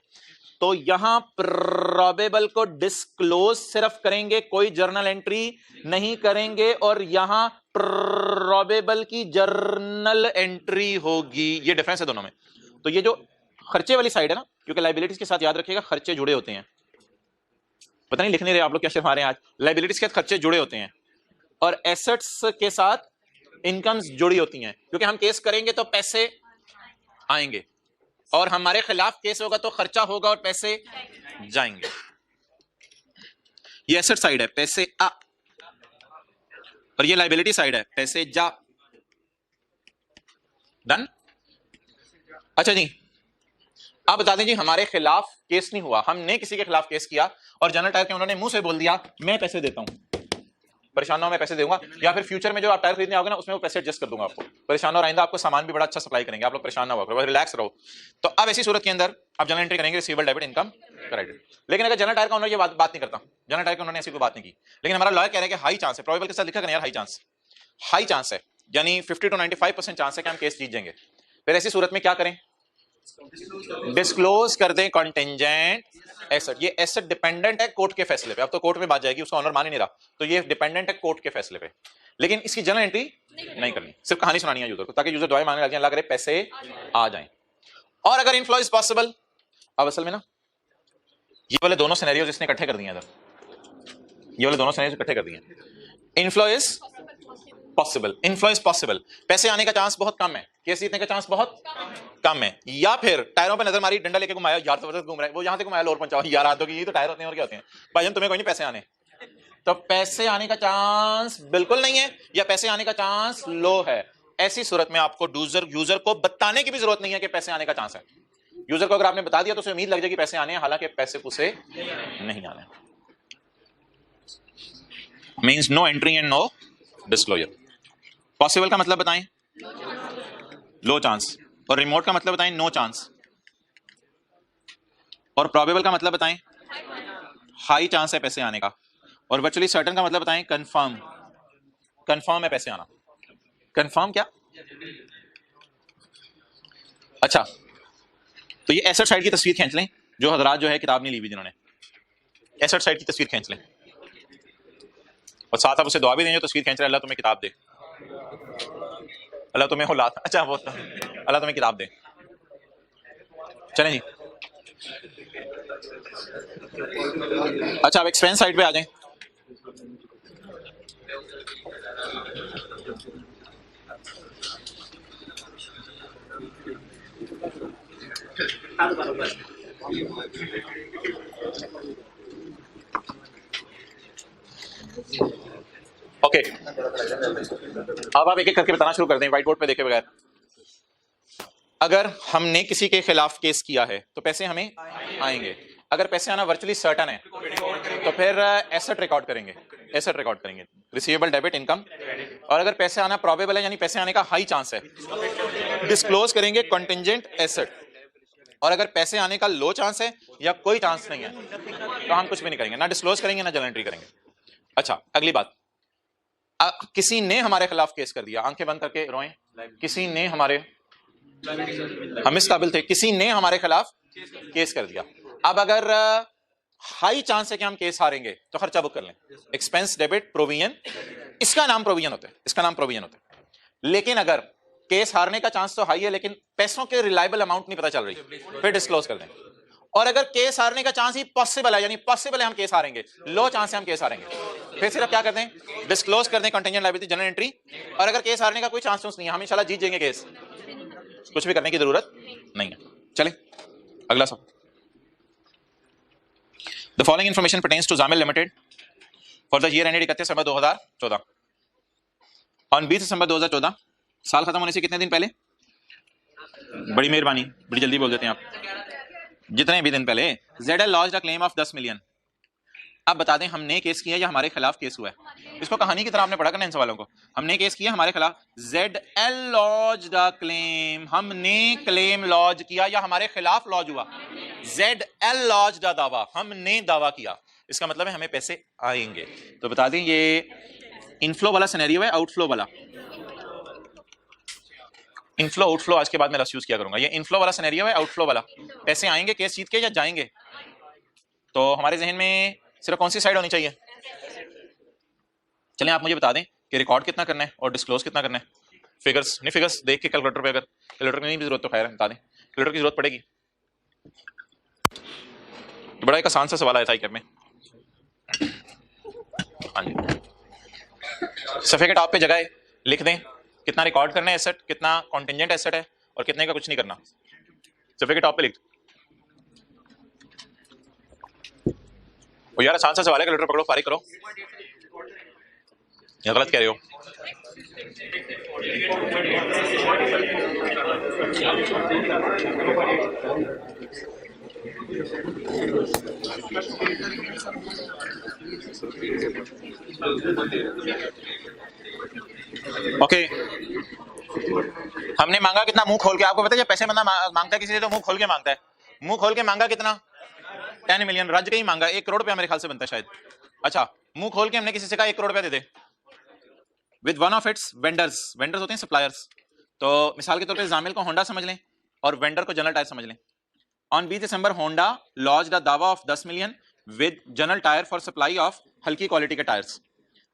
तो यहां प्रोबेबल को डिस्क्लोज सिर्फ करेंगे, कोई जर्नल एंट्री नहीं करेंगे, और यहां प्रोबेबल की जर्नल एंट्री होगी, ये डिफरेंस है दोनों में। तो ये जो खर्चे वाली साइड है ना, क्योंकि लाइबिलिटीज के साथ याद रखिएगा खर्चे जुड़े होते हैं, पता नहीं लिख नहीं रहे आप लोग क्या शर्मा रहे हैं आज, लाइबिलिटीज के साथ खर्चे जुड़े होते हैं और एसेट्स के साथ इनकम्स जुड़ी होती हैं, क्योंकि हम केस करेंगे तो पैसे आएंगे, और हमारे खिलाफ केस होगा तो खर्चा होगा और पैसे जाएंगे। ये एसेट साइड है, पैसे आ, और ये लाइबिलिटी साइड है, पैसे जा। डन। अच्छा जी, आप बता दें जी हमारे खिलाफ केस नहीं हुआ, हमने किसी के खिलाफ केस किया और जनरल टायर के उन्होंने मुंह से बोल दिया मैं पैसे देता हूं, परेशान ना हो मैं पैसे दूंगा, या फिर फ्यूचर में जो आप टायर खरीदने आओगे ना उसमें वो पैसे एडजस्ट कर दूंगा आपको, परेशान हो, आइंदा आपको सामान भी बड़ा अच्छा सप्लाई करेंगे, आप लोग परेशान ना हो, रिलैक्स रहो। तो अब ऐसी सूरत के अंदर आप जनरल एंट्री करेंगे रिसीवेबल डेबिट इनकम क्रेडिट। लेकिन अगर जनरल टायर का ओनर ये बात नहीं करता, जनरल टायर के उन्होंने ऐसी कोई बात नहीं की, लेकिन हमारा लॉयर कह रहे हैं कि हाई चांस है, प्रोबेबल के साथ लिखा करें यार, हाई चांस है, यानी 50 to 95% चांस है कि हम केस जीत जाएंगे, फिर ऐसी सूरत में क्या करें, डिस्क्लोज कर दें कॉन्टिंजेंट एसेट। ये एसेट डिपेंडेंट है कोर्ट के फैसले पे, अब तो कोर्ट में बात जाएगी, उसका ऑनर मान ही नहीं रहा, तो ये डिपेंडेंट है कोर्ट के फैसले पे, लेकिन इसकी जनरल एंट्री नहीं करनी, सिर्फ कहानी सुनानी है यूजर को, ताकि यूजर दुआएं मांगने लगे अल्लाह करे पैसे आ जाएं। और अगर इनफ्लो इज पॉसिबल, अब असल में ना ये वाले दोनों सिनेरियोज इसने इकट्ठे कर दिए इधर, ये वाले दोनों सिनेरियोज इकट्ठे कर दिए। Inflow is possible, inflow is possible, पैसे आने का चांस बहुत कम है, केस जीतने का चांस बहुत कम है। या फिर टायरों पे नजर मारी, डंडा लेके घुमाया, यार जबरदस्त घूम रहा है, वो यहां से घुमाया लोर पंचाओ, यार हाथों की, ये तो टायर होते हैं और क्या होते हैं भाई, हम तुम्हें कोई नहीं पैसे आने, तो पैसे आने का चांस बिल्कुल नहीं है या पैसे आने का चांस लो है। ऐसी सूरत में आपको यूजर को बताने की भी जरूरत नहीं है कि पैसे आने का चांस है। यूजर को अगर आपने बता दिया तो उसे उम्मीद लग जाएगी पैसे आने हैं, हालांकि पैसे पूसे नहीं आने। Means no entry and no disclosure. Possible का मतलब बताएं, लो चांस, और रिमोट का मतलब बताएं, नो चांस, और प्रोबेबल का मतलब बताएं, हाई चांस है पैसे आने का, और वर्चुअली सर्टेन का मतलब बताएं, कंफर्म, कंफर्म है पैसे आना। कंफर्म क्या? अच्छा, तो ये एसेट साइड की तस्वीर खींच लें, जो हजरात जो है किताब नहीं ली हुई जिन्होंने, एसेट साइड की तस्वीर खींच लें, और साथ आप उसे दुआ भी दें जो तस्वीर खींच रहे, अल्लाह तुम्हें किताब दे, अल्लाह तुम्हें औलाद, अच्छा वो अल्लाह तुम्हें किताब दे। चलें जी, अच्छा अब एक्सपेंस साइड पे आ जाएं। ओके, अब आप एक एक करके बताना शुरू कर दें व्हाइट बोर्ड पे देखे बगैर। अगर हमने किसी के खिलाफ केस किया है तो पैसे हमें आएंगे, अगर पैसे आना वर्चुअली सर्टन है तो फिर एसेट रिकॉर्ड करेंगे, एसेट रिकॉर्ड करेंगे, रिसीवेबल, डेबिट, इनकम। और अगर पैसे आना प्रोबेबल है यानी पैसे आने का हाई चांस है, डिस्क्लोज करेंगे कंटिंजेंट एसेट। और अगर पैसे आने का लो चांस है या कोई चांस नहीं है तो हम कुछ भी नहीं करेंगे, ना डिस्क्लोज करेंगे ना जर्नल एंट्री करेंगे। अच्छा, अगली बात, किसी ने हमारे खिलाफ केस कर दिया, आंखें बंद करके रोएं, किसी ने हमारे, हम इस काबिल थे, किसी ने हमारे खिलाफ केस कर दिया। अब अगर हाई चांस है कि हम केस हारेंगे तो खर्चा बुक कर लें, एक्सपेंस, डेबिट, प्रोविजन, इसका नाम प्रोविजन होता है, इसका नाम प्रोविजन होता है। लेकिन अगर केस हारने का चांस तो हाई है लेकिन पैसों के रिलायबल अमाउंट नहीं पता चल रही, फिर डिस्क्लोज कर दें। और अगर केस हारने का चांस ही पॉसिबल है, यानी पॉसिबल है हम केस हारेंगे, लो चांस है हम केस हारेंगे, फिर सिर्फ क्या कर दें, डिस्क्लोज कर दें कंटिंजेंट लायबिलिटी, जर्नल एंट्री। और अगर केस हारने का कोई चांस नहीं है, हम इंशाल्लाह जीत जाएंगे केस, कुछ भी करने की जरूरत नहीं है। चले अगला सब, the following information pertains to Jamil limited for the year ended 31 December 2014। On 20 December 2014, साल खत्म होने से कितने दिन पहले, बड़ी मेहरबानी, बड़ी जल्दी बोल देते हैं आप, जितने भी दिन पहले, ZL launched a claim of 10 million. अब बता दें हमने केस किया या हमारे खिलाफ केस हुआ है, इसको कहानी की तरह आपने पढ़ा करना इन सवालों को। हमने केस किया हमारे खिलाफ, ZL लॉन्च्ड अ क्लेम, हमने क्लेम लॉन्च किया या हमारे खिलाफ लॉन्च हुआ, ZL लॉन्च्ड अ दावा, हमने दावा किया, इसका मतलब है हमें पैसे आएंगे। तो बता दें ये इनफ्लो वाला सिनेरियो है, आउटफ्लो वाला, इनफ्लो आउटफ्लो आज के बाद मैं लफ्ज़ यूज किया करूंगा, ये इनफ्लो वाला सिनेरियो है, आउटफ्लो वाला, पैसे आएंगे केस जीत के या जाएंगे। तो हमारे जहन में सिर्फ कौन सी साइड होनी चाहिए, चलें आप मुझे बता दें कि रिकॉर्ड कितना करना है और डिस्क्लोज कितना करना है। फिगर्स नहीं, फिगर्स देख के कैलकुलेटर पे, अगर कैलकुलेटर की नहीं भी जरूरत तो खैर बता दें, कैलकुलेटर की जरूरत पड़ेगी। तो बड़ा एक आसान सा सवाल आया था ICAP में। हाँ जी, सफ़े के टॉप पे जगह लिख दें कितना रिकॉर्ड करना है एसेट, कितना कॉन्टिंजेंट एसेट है और कितने का कुछ नहीं करना, सफ़े के टॉप पे लिख। वो यार आसान सा सवाल है, कैलकुलेटर पकड़ो, फारिग करो, या गलत कह रहे हो। ओके, हमने मांगा कितना, मुंह खोल के, आपको पता है जब पैसे बंदा मांगता है किसी से तो मुंह खोल के मांगता है, मुंह खोल के मांगा कितना, 10 मिलियन, रज के ही मांगा, 1 करोड़ रुपया मेरे ख्याल से बनता है शायद। अच्छा, मुंह खोल के हमने किसी से कहा 1 करोड़ रुपया दे दे, with one of its vendors, vendors होते हैं सप्लायर्स, तो मिसाल के तौर पे जामिल को होंडा समझ लें और वेंडर को जनरल टायर समझ लें। On 20 December Honda launched a दावा of 10 million with general tyre for supply of हल्की क्वालिटी के टायर्स।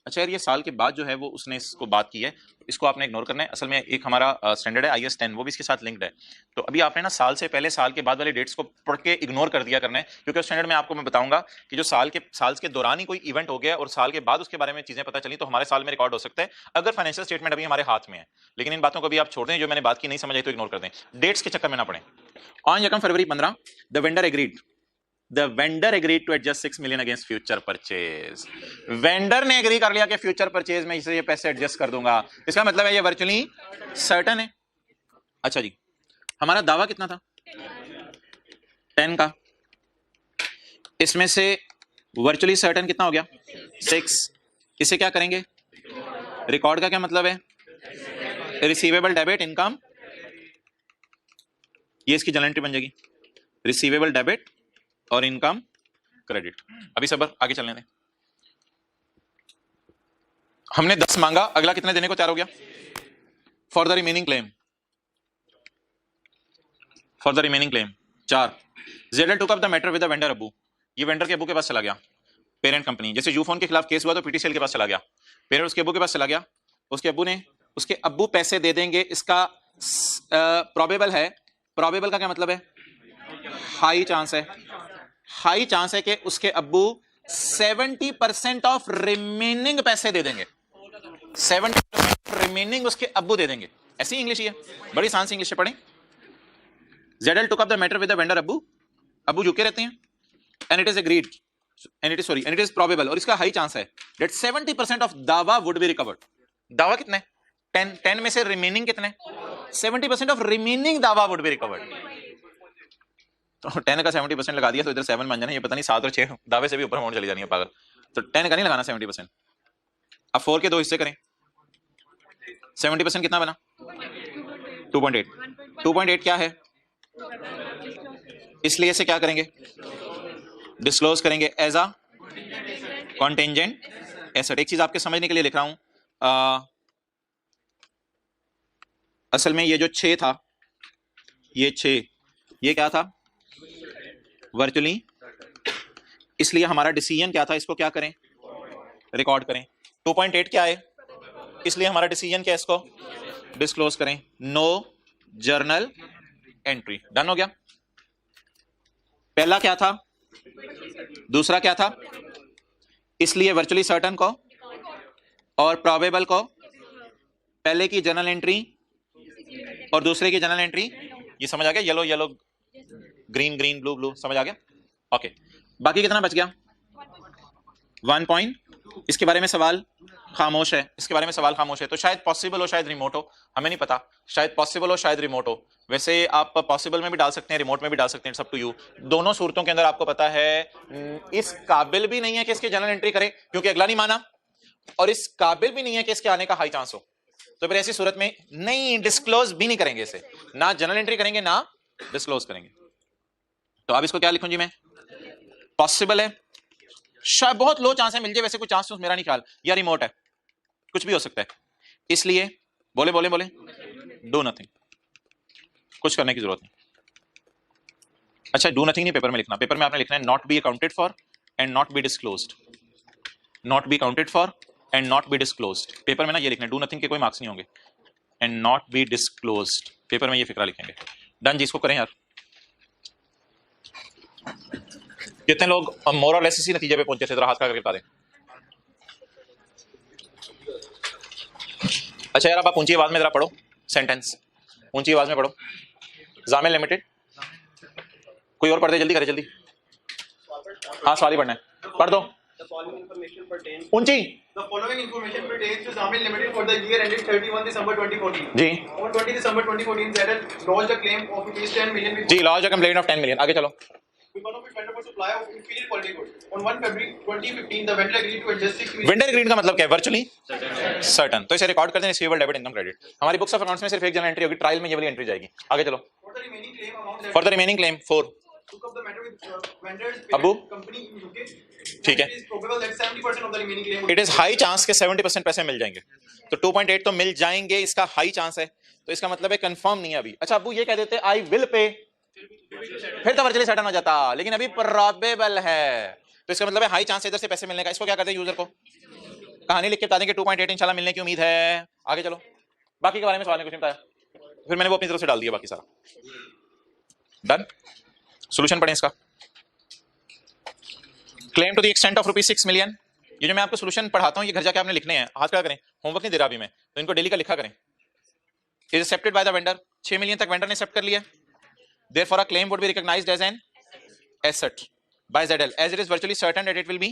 अच्छा यार, ये साल के बाद जो है वो उसने इसको बात की है, इसको आपने इग्नोर करना है। असल में एक हमारा स्टैंडर्ड है IS 10, वो भी इसके साथ लिंक्ड है। तो अभी आपने ना साल से पहले साल के बाद वाले डेट्स को पढ़ के इग्नोर कर दिया करना है, क्योंकि उस स्टैंडर्ड में आपको मैं बताऊंगा कि जो साल के दौरान ही कोई इवेंट हो गया और साल के बाद उसके बारे में चीजें पता चली तो हमारे साल में रिकॉर्ड हो सकता है, अगर फाइनेंशियल स्टेटमेंट अभी हमारे हाथ में है। लेकिन इन बातों को भी आप छोड़ दें, जो मैंने बात की नहीं समझ आई तो इग्नोर कर दें, डेट्स के चक्कर में ना पड़े। ऑन यकम फरवरी 15 the vendor agreed to adjust 6 million against future purchase. Vendor ने एग्री कर लिया कि फ्यूचर परचेज में इसे ये पैसे एडजस्ट कर दूंगा। इसका मतलब है ये वर्चुअली सर्टेन है। अच्छा जी, हमारा दावा कितना था? 10 का। इसमें से वर्चुअली सर्टेन कितना हो गया? 6। इसे क्या करेंगे? रिकॉर्ड का क्या मतलब है? रिसीवेबल डेबिट इनकम, ये इसकी जनरल एंट्री बन जाएगी, रिसीवेबल डेबिट और इनकम क्रेडिट। अभी सबर, आगे चलने दें। हमने 10 मांगा, अगला कितने देने को तैयार हो गया? For the remaining claim 4। Zedel took up the matter with the vendor अबू। ये वेंडर के अबू के पास चला गया, पेरेंट कंपनी। जैसे यूफोन के खिलाफ केस हुआ तो पीटीसीएल के पास चला गया, पेरेंट उसके अबू के पास चला गया, उसके अब्बू पैसे दे देंगे। इसका प्रोबेबल है। प्रोबेबल का क्या मतलब है? हाई चांस है। हाई चांस है कि उसके अब्बू 70% ऑफ रिमेनिंग पैसे दे देंगे। 70% रिमेनिंग उसके अब्बू दे देंगे। ऐसी इंग्लिश ही है, बड़ी आसान सी इंग्लिश पढ़ें। Zedel took up the matter with the vendor अब्बू झुके रहते हैं, एंड इट इज प्रोबेबल, और इसका हाई चांस है दैट 70% ऑफ दावा वुड बी रिकवर्ड। दावा कितना है? 10 में से रिमेनिंग कितने? 70% ऑफ रिमेनिंग दावा वुड बी रिकवर्ड। तो 10 का 70% लगा दिया तो इधर 7 बन जाना, ये पता नहीं 7 और 6 दावे से भी ऊपर अमाउंट चली जानी है पागल। तो 10 का नहीं लगाना 70%। अब 4 के 2 हिस्से करें, 70% कितना बना? 2.8। 2.8 क्या है? इसलिए इसे क्या करेंगे? डिस्क्लोज करेंगे एज अ कॉन्टेंजेंट एसेट। एक चीज आपके समझने के लिए लिख रहा हूं, असल में ये जो 6 था, ये 6, ये क्या था? वर्चुअली। इसलिए हमारा डिसीजन क्या था? इसको क्या करें? रिकॉर्ड करें। 2.8 क्या है? इसलिए हमारा डिसीजन क्या है? इसको डिस्क्लोज करें। No journal entry. डन हो गया। पहला क्या था? दूसरा क्या था? इसलिए वर्चुअली सर्टन को और प्रोबेबल को पहले की जर्नल एंट्री और दूसरे की जर्नल एंट्री। ये समझ आ गया? Yellow yellow, green green, blue blue, समझ आ गया? ओके। बाकी कितना बच गया? 1 पॉइंट। इसके बारे में सवाल खामोश है, इसके बारे में सवाल खामोश है। तो शायद पॉसिबल हो, शायद रिमोट हो, हमें नहीं पता। शायद पॉसिबल हो, शायद रिमोट हो। वैसे आप पॉसिबल में भी डाल सकते हैं, रिमोट में भी डाल सकते हैं, सब टू यू। दोनों सूरतों के अंदर आपको पता है इस काबिल भी नहीं है कि इसके जनरल एंट्री करे, क्योंकि अगला नहीं माना, और इस काबिल भी नहीं है कि इसके आने का हाई चांस हो। तो फिर ऐसी सूरत में नहीं, डिस्क्लोज भी नहीं करेंगे इसे, ना जनरल एंट्री करेंगे ना डिस्क्लोज करेंगे। तो अब इसको क्या लिखूं जी मैं? पॉसिबल है, शायद बहुत लो चांस है मिल जाए, वैसे कोई चांस मेरा नहीं ख्याल, या रिमोट है, कुछ भी हो सकता है। इसलिए बोले डू नथिंग, कुछ करने की जरूरत नहीं। अच्छा, डू नथिंग नहीं पेपर में लिखना, पेपर में आपने लिखना है not be accounted for and not be disclosed. Not be accounted for and not be disclosed. Paper में ना ये लिखना है, डू नथिंग के कोई मार्क्स नहीं होंगे, and not be disclosed, paper में ये फिक्रा लिखेंगे। डन जी, इसको करें यार। कितने लोग मोर और लेस इसी नतीजे पे पहुंचे थे? जरा हाथ का करके बता दें। अच्छा यार, अब आप ऊंची आवाज में जरा पढ़ो सेंटेंस, ऊंची आवाज में पढ़ो। जामिल लिमिटेड, कोई और पढ़ दे, जल्दी करे जल्दी। हाँ, सवाल ही पढ़ना है, पढ़ दो ऊंची। The following information pertains to Zamil Limited for the year ended 31 December 2014. जी। On 20 December 2014, ZL lodged a claim of rupees 10 million. जी, lodge a complaint of 10 million. आगे चलो। With one of its vendor for supply of inferior quality goods. On 1 February 2015, the vendor agreed to adjust 6 million. Vendor agreed का मतलब क्या है? Virtually certain. तो इसे रिकॉर्ड कर दें, रिसीवेबल डेबिट इनकम क्रेडिट। हमारी बुक्स ऑफ अकाउंट्स में सिर्फ एक जनरल एंट्री होगी, ट्रायल में ये वाली एंट्री जाएगी। आगे चलो। For the remaining claim amount. For the remaining claim 4। Took up the matter with vendors Abu? company in UK. ठीक है। It is probable that 70% of the remaining claim. It is high chance के 70% पैसे मिल जाएंगे। तो 2.8 तो मिल जाएंगे, इसका हाई चांस है, तो इसका मतलब है कंफर्म नहीं है अभी। अच्छा, अबू ये कह देते आई विल पे, फिर तो वर्चुअली सर्टन हो जाता, लेकिन अभी प्रोबेबल है, तो इसका मतलब है हाई चांस है इधर से पैसे मिलने का। इसको क्या करते हैं? यूजर को कहानी लिख के बता दें कि 2.8 इंशाल्लाह मिलने की उम्मीद है। आगे चलो, बाकी के बारे में सवाल ने कुछ नहीं बताया, फिर मैंने वो अपनी तरफ से डाल दिया बाकी सारा। डन। सॉल्यूशन पढ़ें इसका। Claim to the extent of ₹6 million. ये जो मैं आपको सॉल्यूशन पढ़ाता हूं ये घर जाके आपने लिखने हैं, हाथ खड़ा करें, होमवर्क नहीं दे रहा अभी मैं, तो इनको डेली का लिखा करें। Is accepted by the vendor, 6 million तक वेंडर ने एक्सेप्ट कर लिया। Therefore a claim would be recognised as an asset by ZL as it is virtually certain that it will be.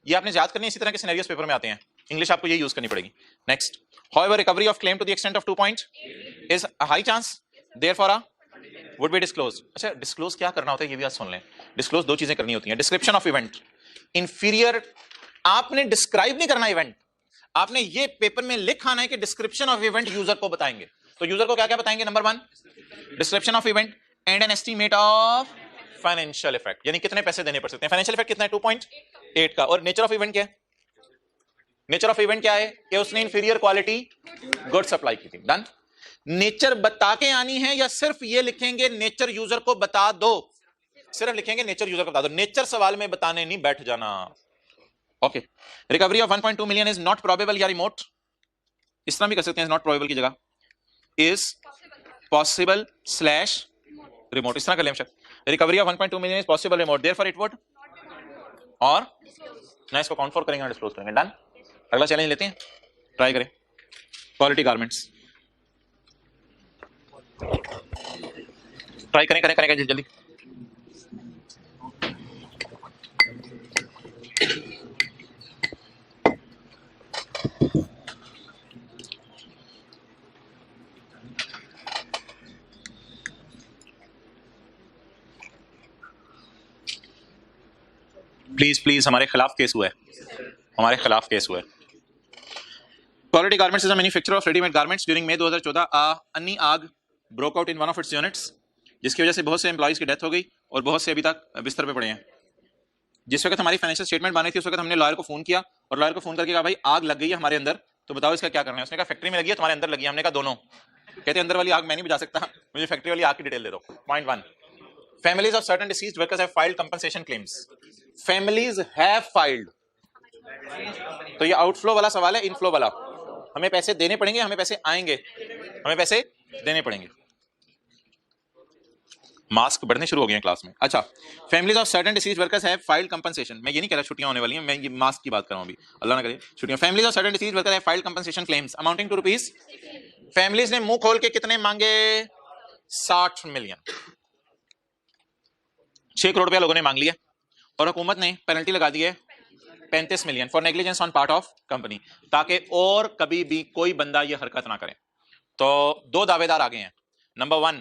ये आपने याद करनी है, इसी तरह के सिनेरियोस पेपर में आते हैं, इंग्लिश आपको ये यूज करनी पड़ेगी। Next, however recovery of claim to the extent of 2 point is a high chance, therefore a would be disclose. अच्छा, डिस्क्लोज क्या करना होता है ये भी आज सुन लें। डिस्क्लोज 2 चीजें करनी होती हैं। डिस्क्रिप्शन ऑफ इवेंट, इंफीरियर, आपने डिस्क्राइब नहीं करना इवेंट, आपने ये पेपर में लिख आना है कि डिस्क्रिप्शन ऑफ इवेंट यूजर को बताएंगे। तो यूजर को क्या क्या बताएंगे? Number 1 description of event and an estimate of financial effect, यानी कितने पैसे देने पड़ सकते हैं। फाइनेंशियल इफेक्ट कितना है? 2.8 का। और नेचर ऑफ इवेंट क्या है? नेचर ऑफ इवेंट क्या है? कि उसने इंफीरियर क्वालिटी गुड सप्लाई की थी। डन। नेचर बता के आनी है या सिर्फ ये लिखेंगे नेचर यूजर को बता दो? सिर्फ लिखेंगे नेचर यूजर को बता दो, नेचर सवाल में बताने नहीं बैठ जाना। Okay. Recovery of 1.2 million is not probable या रिमोट, इस तरह भी कर सकते हैं, नॉट प्रोबेबल की जगह इज पॉसिबल स्लैश रिमोट, इस तरह कर लें। Recovery of 1.2 million is possible remote, therefore it would, और ना इसको काउंट फॉर करेंगे, डिस्क्लोज करेंगे। डन। अगला चैलेंज लेते हैं, ट्राई करें। क्वालिटी गारमेंट्स, ट्राई करें जल्दी। प्लीज प्लीज, हमारे खिलाफ केस हुआ है, हमारे खिलाफ केस हुआ है। Quality garments is a manufacturer of readymade garments. During May 2014 अन्नी आग broke out in one of its units, जिसकी वजह से बहुत से एम्प्लॉइज की डेथ हो गई और बहुत से अभी तक बिस्तर पे पड़े हैं। जिस वक्त हमारी फाइनेंशियल स्टेटमेंट बनी थी उस वक्त हमने लॉयर को फोन किया और लॉयर को फोन करके कहा भाई आग लग गई है हमारे अंदर, तो बताओ इसका क्या करना है। उसने कहा फैक्ट्री में लगी है, तुम्हारे अंदर लगी है। हमने कहा दोनों। कहते अंदर वाली आग मैं नहीं बुझा सकता, मुझे फैक्ट्री वाली आग की डिटेल दे दो। Point 1, families of certain deceased workers have filed compensation claims. Families have filed. तो ये आउटफ्लो वाला सवाल है, इनफ्लो वाला। हमें पैसे देने पड़ेंगे, हमें पैसे आएंगे, हमें पैसे देने पड़ेंगे। मास्क बढ़ने शुरू हो गए हैं क्लास में। अच्छा, families of certain disease workers have filed compensation. मैं ये नहीं कह रहा छुट्टियां होने वाली हैं, मैं ये मास्क की बात कर रहा हूं अभी, अल्लाह ना करे छुट्टियां। Families of certain disease workers have filed compensation claims amounting to rupees. Families ने मुंह खोल के कितने मांगे? 60 मिलियन। 6 करोड़ रुपया लोगों ने मांग लिया और हुकूमत ने पेनल्टी लगा दी है 35 million for negligence on part of company, ताकि और कभी भी कोई बंदा ये हरकत ना करे। तो 2 दावेदार आ गए हैं। नंबर 1,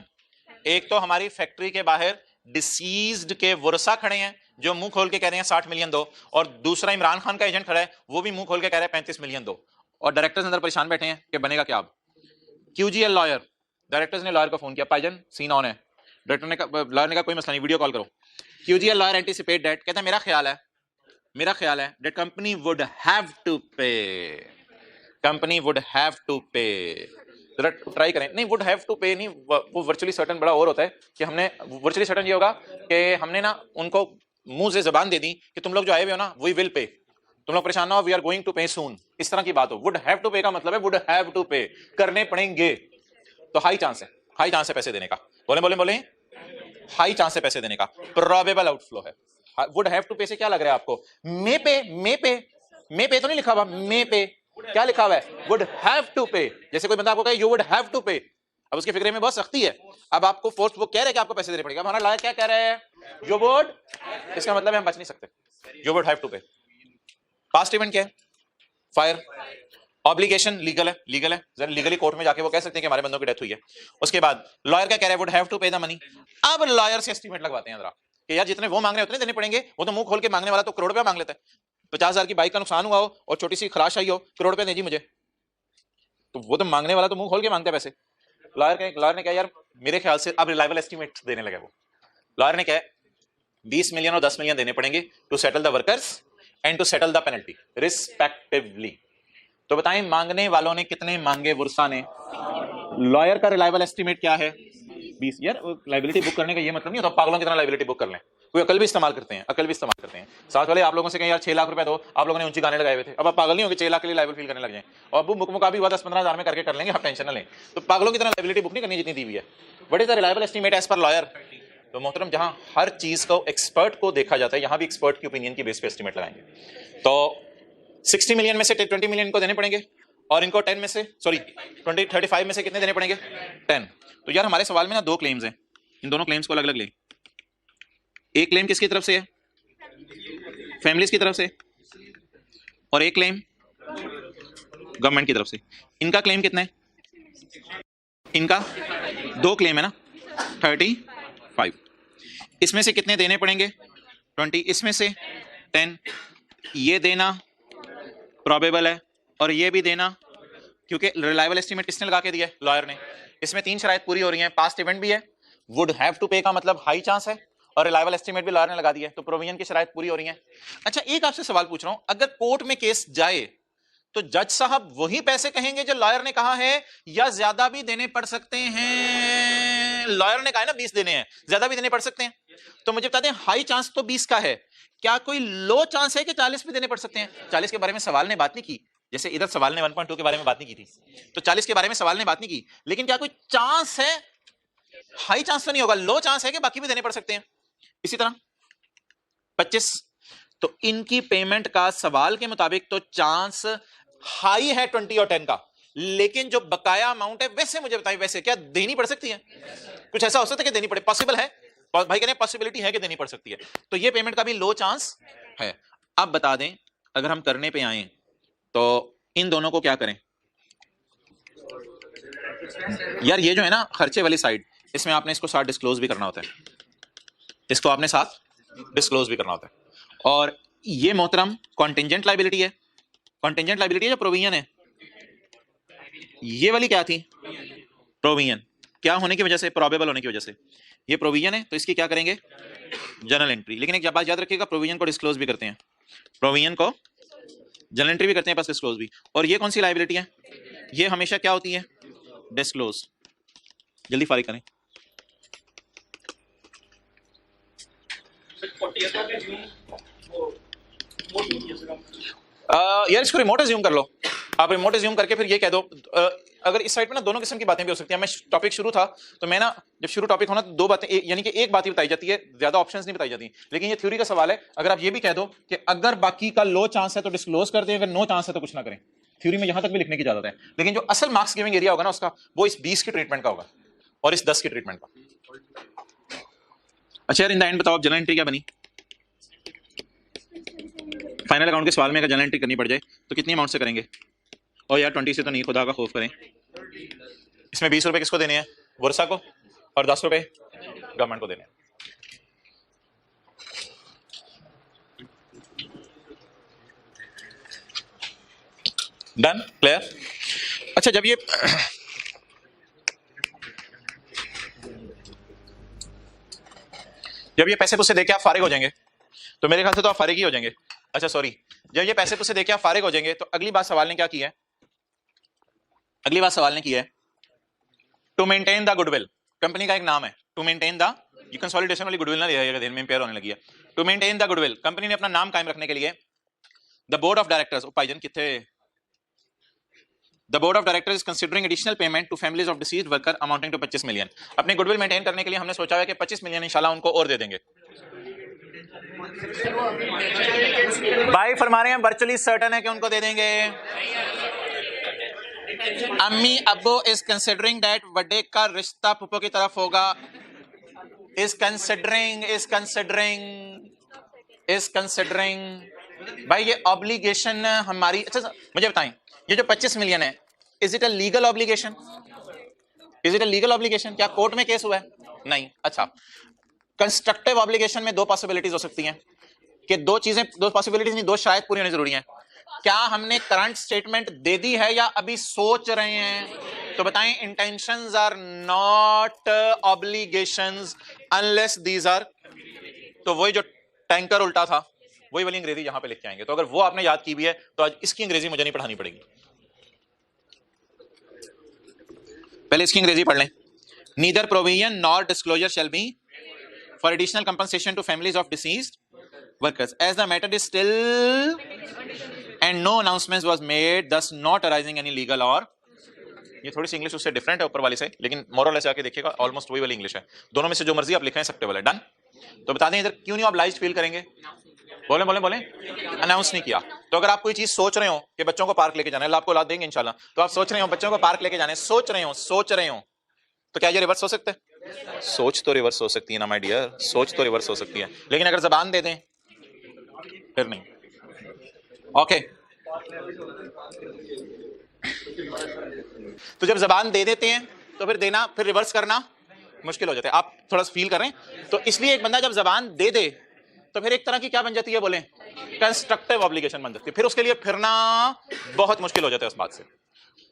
एक तो हमारी फैक्ट्री के बाहर डिसीज्ड के वर्सा खड़े हैं जो मुंह खोल के कह रहे हैं 60 मिलियन दो, और दूसरा इमरान खान का एजेंट खड़ा है, वो भी मुंह खोल के कह रहा है 35 मिलियन दो, और डायरेक्टर्स अंदर परेशान बैठे हैं कि बनेगा क्या अब। QGL लॉयर, डायरेक्टर्स ने लॉयर को फोन किया, भाईजान सीन ऑन है। डायरेक्टर ने कहा, लॉयर ने कहा कोई मसला नहीं, वीडियो कॉल करो। QGL लॉयर एंटीसिपेट दैट, कहता है मेरा ख्याल है that company would have to pay, company would have to pay. जरा ट्राई करें। नहीं, वुड हैव टू पे नहीं, वो वर्चुअली सर्टन बड़ा और होता है कि हमने वर्चुअली सर्टन ये होगा कि हमने ना उनको मुंह से जबान दे दी कि तुम लोग जो आए हुए हो ना वी विल पे, तुम लोग परेशान ना हो, वी आर गोइंग टू पे सून, इस तरह की बात हो। वुड हैव टू पे का मतलब है वुड हैव टू पे, करने पड़ेंगे। तो हाई चांस है पैसे देने का। बोले हाई चांस है पैसे देने का, प्रोबेबल आउटफ्लो है। वुड हैव टू पे से क्या लग रहा है आपको? मे पे तो नहीं लिखा हुआ, मे पे क्या लिखा हुआ है? वुड हैव टू पे। जैसे कोई बंदा आपको कहे यू वुड हैव टू पे, अब उसके फिक्रे में बहुत सख्ती है, अब आपको फोर्स, वो कह रहे हैं कि आपको पैसे देने पड़ेगा। हमारा लॉयर क्या कह रहा है? यू वुड, इसका मतलब है हम बच नहीं सकते, यू वुड हैव टू पे। पास्ट इवेंट क्या है? फायर। ऑब्लिगेशन लीगल है, जरा लीगली कोर्ट में जाके वो कह सकते हैं कि हमारे बंदों की डेथ हुई है। उसके बाद लॉयर क्या कह रहा है? वुड हैव टू पे द मनी। अब लॉयर से एस्टीमेट लगवाते हैं जरा कि यार जितने वो मांग रहे हैं उतने देने पड़ेंगे। वो तो मुंह खोल के मांगने वाला तो करोड़ रुपया मांग लेता है। 50,000 की बाइक का नुकसान हुआ हो और छोटी सी खराश आई हो, करोड़ रुपया दीजिए मुझे, तो वो तो मांगने वाला तो मुंह खोल के मांगता है पैसे। लॉयर ने कहा यार मेरे ख्याल से अब रिलायबल एस्टीमेट देने लगे। वो लॉयर ने कहा 20 मिलियन और 10 मिलियन देने पड़ेंगे to settle the workers and to settle the penalty respectively. तो बताएं मांगने वालों ने कितने मांगे? वर्सा ने। लॉयर का रिलायबल एस्टीमेट क्या है? 20। यार लाइबिलिटी बुक करने का ये मतलब नहीं होता पागलों की तरह लाइबिलिटी बुक कर लें। कोई अकल भी इस्तेमाल करते हैं, अकल भी इस्तेमाल करते हैं। साथ वाले आप लोगों से कहें यार 6 लाख रुपए दो, आप लोगों ने ऊंची गाने लगाए हुए थे, अब आप पागल नहीं होंगे 6 लाख के लिए लाइबल फील करने लग जाए, और अब बुक मुका भी हुआ 10-15 हजार में करके कर लेंगे, आप टेंशन ना लें। तो पागलों की तरह लाइबिलिटी बुक नहीं करनी जितनी दी हुई है। What is the reliable estimate as per lawyer? तो मोहतरम जहां हर चीज को एक्सपर्ट को देखा जाता है, यहां भी एक्सपर्ट की ओपिनियन की बेस पे एस्टीमेट लगाएंगे। तो 60 मिलियन में से 20 मिलियन को देने पड़ेंगे, और इनको 10 में से सॉरी 35 में से कितने देने पड़ेंगे? 10। तो यार हमारे सवाल में ना 2 क्लेम्स हैं, इन दोनों क्लेम्स को अलग अलग ले। एक क्लेम किसकी तरफ से है? फैमिलीज की तरफ से, और एक क्लेम गवर्नमेंट की तरफ से। इनका क्लेम कितना है? इनका 2 क्लेम है ना, 35। इसमें से कितने देने पड़ेंगे? 20, इसमें से 10। ये देना प्रोबेबल है और ये भी देना, क्योंकि रिलायबल एस्टीमेट किसने लगा के दिया है? लॉयर ने। इसमें 3 शराइत पूरी हो रही हैं, पास्ट इवेंट भी है, वुड हैव टू पे का मतलब हाई चांस है, और रिलायबल एस्टीमेट भी लॉयर ने लगा दिया है, तो प्रोविजन की शराइत पूरी हो रही है। अच्छा, एक आपसे सवाल पूछ रहा हूं, अगर कोर्ट में केस जाए तो जज साहब वही पैसे कहेंगे जो लॉयर ने कहा है, या ज्यादा भी देने पड़ सकते हैं? लॉयर ने कहा है ना 20 देने हैं, ज्यादा भी देने पड़ सकते हैं। तो मुझे बता दें, हाई चांस तो 20 का है, क्या कोई लो चांस है कि 40 भी देने पड़ सकते हैं? 40 के बारे में सवाल ने बात नहीं की, जैसे इधर सवाल ने 1.2 के बारे में बात नहीं की थी, तो 40 के बारे में सवाल ने बात नहीं की, लेकिन क्या कोई चांस है? हाई चांस तो नहीं होगा, लो चांस है कि बाकी भी देने पड़ सकते हैं। इसी तरह 25, तो इनकी पेमेंट का सवाल के मुताबिक तो चांस हाई है 20 और 10 का, लेकिन जो बकाया अमाउंट है वैसे मुझे बताइए, वैसे क्या देनी पड़ सकती है? कुछ ऐसा हो सकता है कि देनी पड़े, पॉसिबल है भाई, कहने पॉसिबिलिटी है कि देनी पड़ सकती है, तो ये पेमेंट का भी लो चांस है। अब बता दें, अगर हम करने पे आए तो इन दोनों को क्या करें? यार ये जो है ना खर्चे वाली साइड, इसमें आपने इसको साथ डिस्क्लोज भी करना होता है, इसको आपने साथ डिस्क्लोज भी करना होता है। और ये मोहतरम कॉन्टिंजेंट लायबिलिटी है, कॉन्टिंजेंट लायबिलिटी है जो प्रोविजन है। ये वाली क्या थी? प्रोविजन। क्या होने की वजह से? प्रोबेबल होने की वजह से। ये प्रोविजन है तो इसकी क्या करेंगे? Journal entry. लेकिन एक बात याद रखिएगा, प्रोविजन को डिस्क्लोज भी करते हैं, प्रोविजन को जर्नल एंट्री भी करते हैं, बस डिस्क्लोज भी। और ये कौन सी लायबिलिटी है? ये हमेशा क्या होती है? डिस्क्लोज। जल्दी फारिग करें। यार इसको रिमोट अज्यूम कर लो, आप रिमोट अज्यूम करके फिर ये कह दो। अगर इस साइड में ना दोनों किस्म की बातें भी हो सकती हैं। मैं टॉपिक शुरू था तो मैं ना, जब शुरू टॉपिक होना तो 2 बातें, यानी कि एक बात ही बताई जाती है, ज्यादा ऑप्शंस नहीं बताई जाती। लेकिन ये थ्योरी का सवाल है, अगर आप ये भी कह दो कि अगर बाकी का लो चांस है तो डिस्क्लोज कर दें, अगर नो चांस है तो कुछ ना करें, थ्योरी में यहां तक भी लिखने की इजाजत है। लेकिन जो असल मार्क्स गिविंग एरिया होगा ना उसका, वो इस 20 की ट्रीटमेंट का होगा और इस 10 की ट्रीटमेंट का। अच्छा यार, इन द एंड बताओ, जर्नल एंट्री क्या बनी? फाइनल अकाउंट के सवाल में अगर जर्नल एंट्री करनी पड़ जाए तो कितनी अमाउंट से करेंगे? और यार 20 से तो नहीं, खुदा का खौफ करें। इसमें 20 रुपए किसको देने हैं? वर्षा को, और 10 रुपए गवर्नमेंट को देने हैं। डन? क्लियर? अच्छा, जब ये पैसे पुसे देके आप फारिग हो जाएंगे, तो मेरे ख्याल से तो आप फारिग ही हो जाएंगे। अच्छा सॉरी, जब ये पैसे पुसे देके आप फारिग हो जाएंगे तो अगली बात सवाल ने क्या की है? अगली बात सवाल ने की है टू मेंटेन द गुडविल। कंपनी का एक नाम है टू मेंटेन द, ये कंसोलिडेशन वाली गुडविल ना ले जाइएगा, ध्यान में इंपेयर होने लगी है। टू मेंटेन द गुडविल, कंपनी ने अपना नाम कायम रखने के लिए द बोर्ड ऑफ डायरेक्टर्स, भाईजान किथे, the board of directors is considering additional payment to families of deceased worker amounting to 25 million. अपने गुडविल मेंटेन करने के लिए हमने सोचा है कि 25 मिलियन इंशाल्लाह उनको और दे देंगे। भाई फरमा रहे हैं वर्चुअली सर्टन है कि उनको दे देंगे। अम्मी अब्बू इज कंसिडरिंग दैट बर्थडे का रिश्ता पुप्पो की तरफ होगा। इज कंसिडरिंग भाई ये ऑब्लिगेशन हमारी। अच्छा मुझे बताएं, ये जो 25 मिलियन है, is it a legal obligation? Is it a legal obligation? क्या कोर्ट में केस हुआ है? नहीं। अच्छा, कंस्ट्रक्टिव ऑब्लिगेशन में 2 पॉसिबिलिटीज हो सकती हैं कि 2 चीजें, 2 पॉसिबिलिटीज नहीं, 2 शराइत पूरी होनी जरूरी है। क्या हमने करंट स्टेटमेंट दे दी है या अभी सोच रहे हैं? तो बताएं, intentions are not obligations unless these are. तो वही जो टैंकर उल्टा था वही वाली अंग्रेजी यहां पे लिख के आएंगे। तो अगर वो आपने याद की भी है तो आज इसकी अंग्रेजी मुझे नहीं पढ़ानी पड़ेगी, पहले इसकी अंग्रेजी पढ़ लें। Neither provision nor disclosure shall be for additional compensation to families of deceased workers as the matter is still and no announcements was made thus not arising any legal or ये थोड़ी सी इंग्लिश उससे डिफरेंट है ऊपर वाली से, लेकिन मोर और लेस आके देखिएगा ऑलमोस्ट वही वाली इंग्लिश है। दोनों में से जो मर्जी आप लिखें एक्सेप्टेबल है। डन। तो बता दें इधर क्यों नहीं ऑब्लाइज्ड फील करेंगे? बोले बोले बोले अनाउंस नहीं किया। तो अगर आप कोई चीज सोच रहे हो कि बच्चों को पार्क लेके जाना है, अल्लाह आपको औलाद देंगे इंशाल्लाह, तो आप सोच रहे हो बच्चों को पार्क लेके जाने, सोच रहे हो, तो क्या ये रिवर्स हो सकता है? सोच तो रिवर्स हो सकती है ना माय डियर, सोच तो रिवर्स हो सकती है, लेकिन अगर जबान दे दें फिर नहीं। ओके तो जब जबान दे देते हैं तो फिर देना, फिर रिवर्स करना मुश्किल हो जाता है। आप थोड़ा सा फील कर रहे हैं। तो इसलिए एक बंदा जब जबान दे दे तो फिर एक तरह की क्या बन जाती है, बोले कंस्ट्रक्टिव ऑब्लिगेशन बन जाती है। फिर उसके लिए फिरना बहुत मुश्किल हो जाता है उस बात से।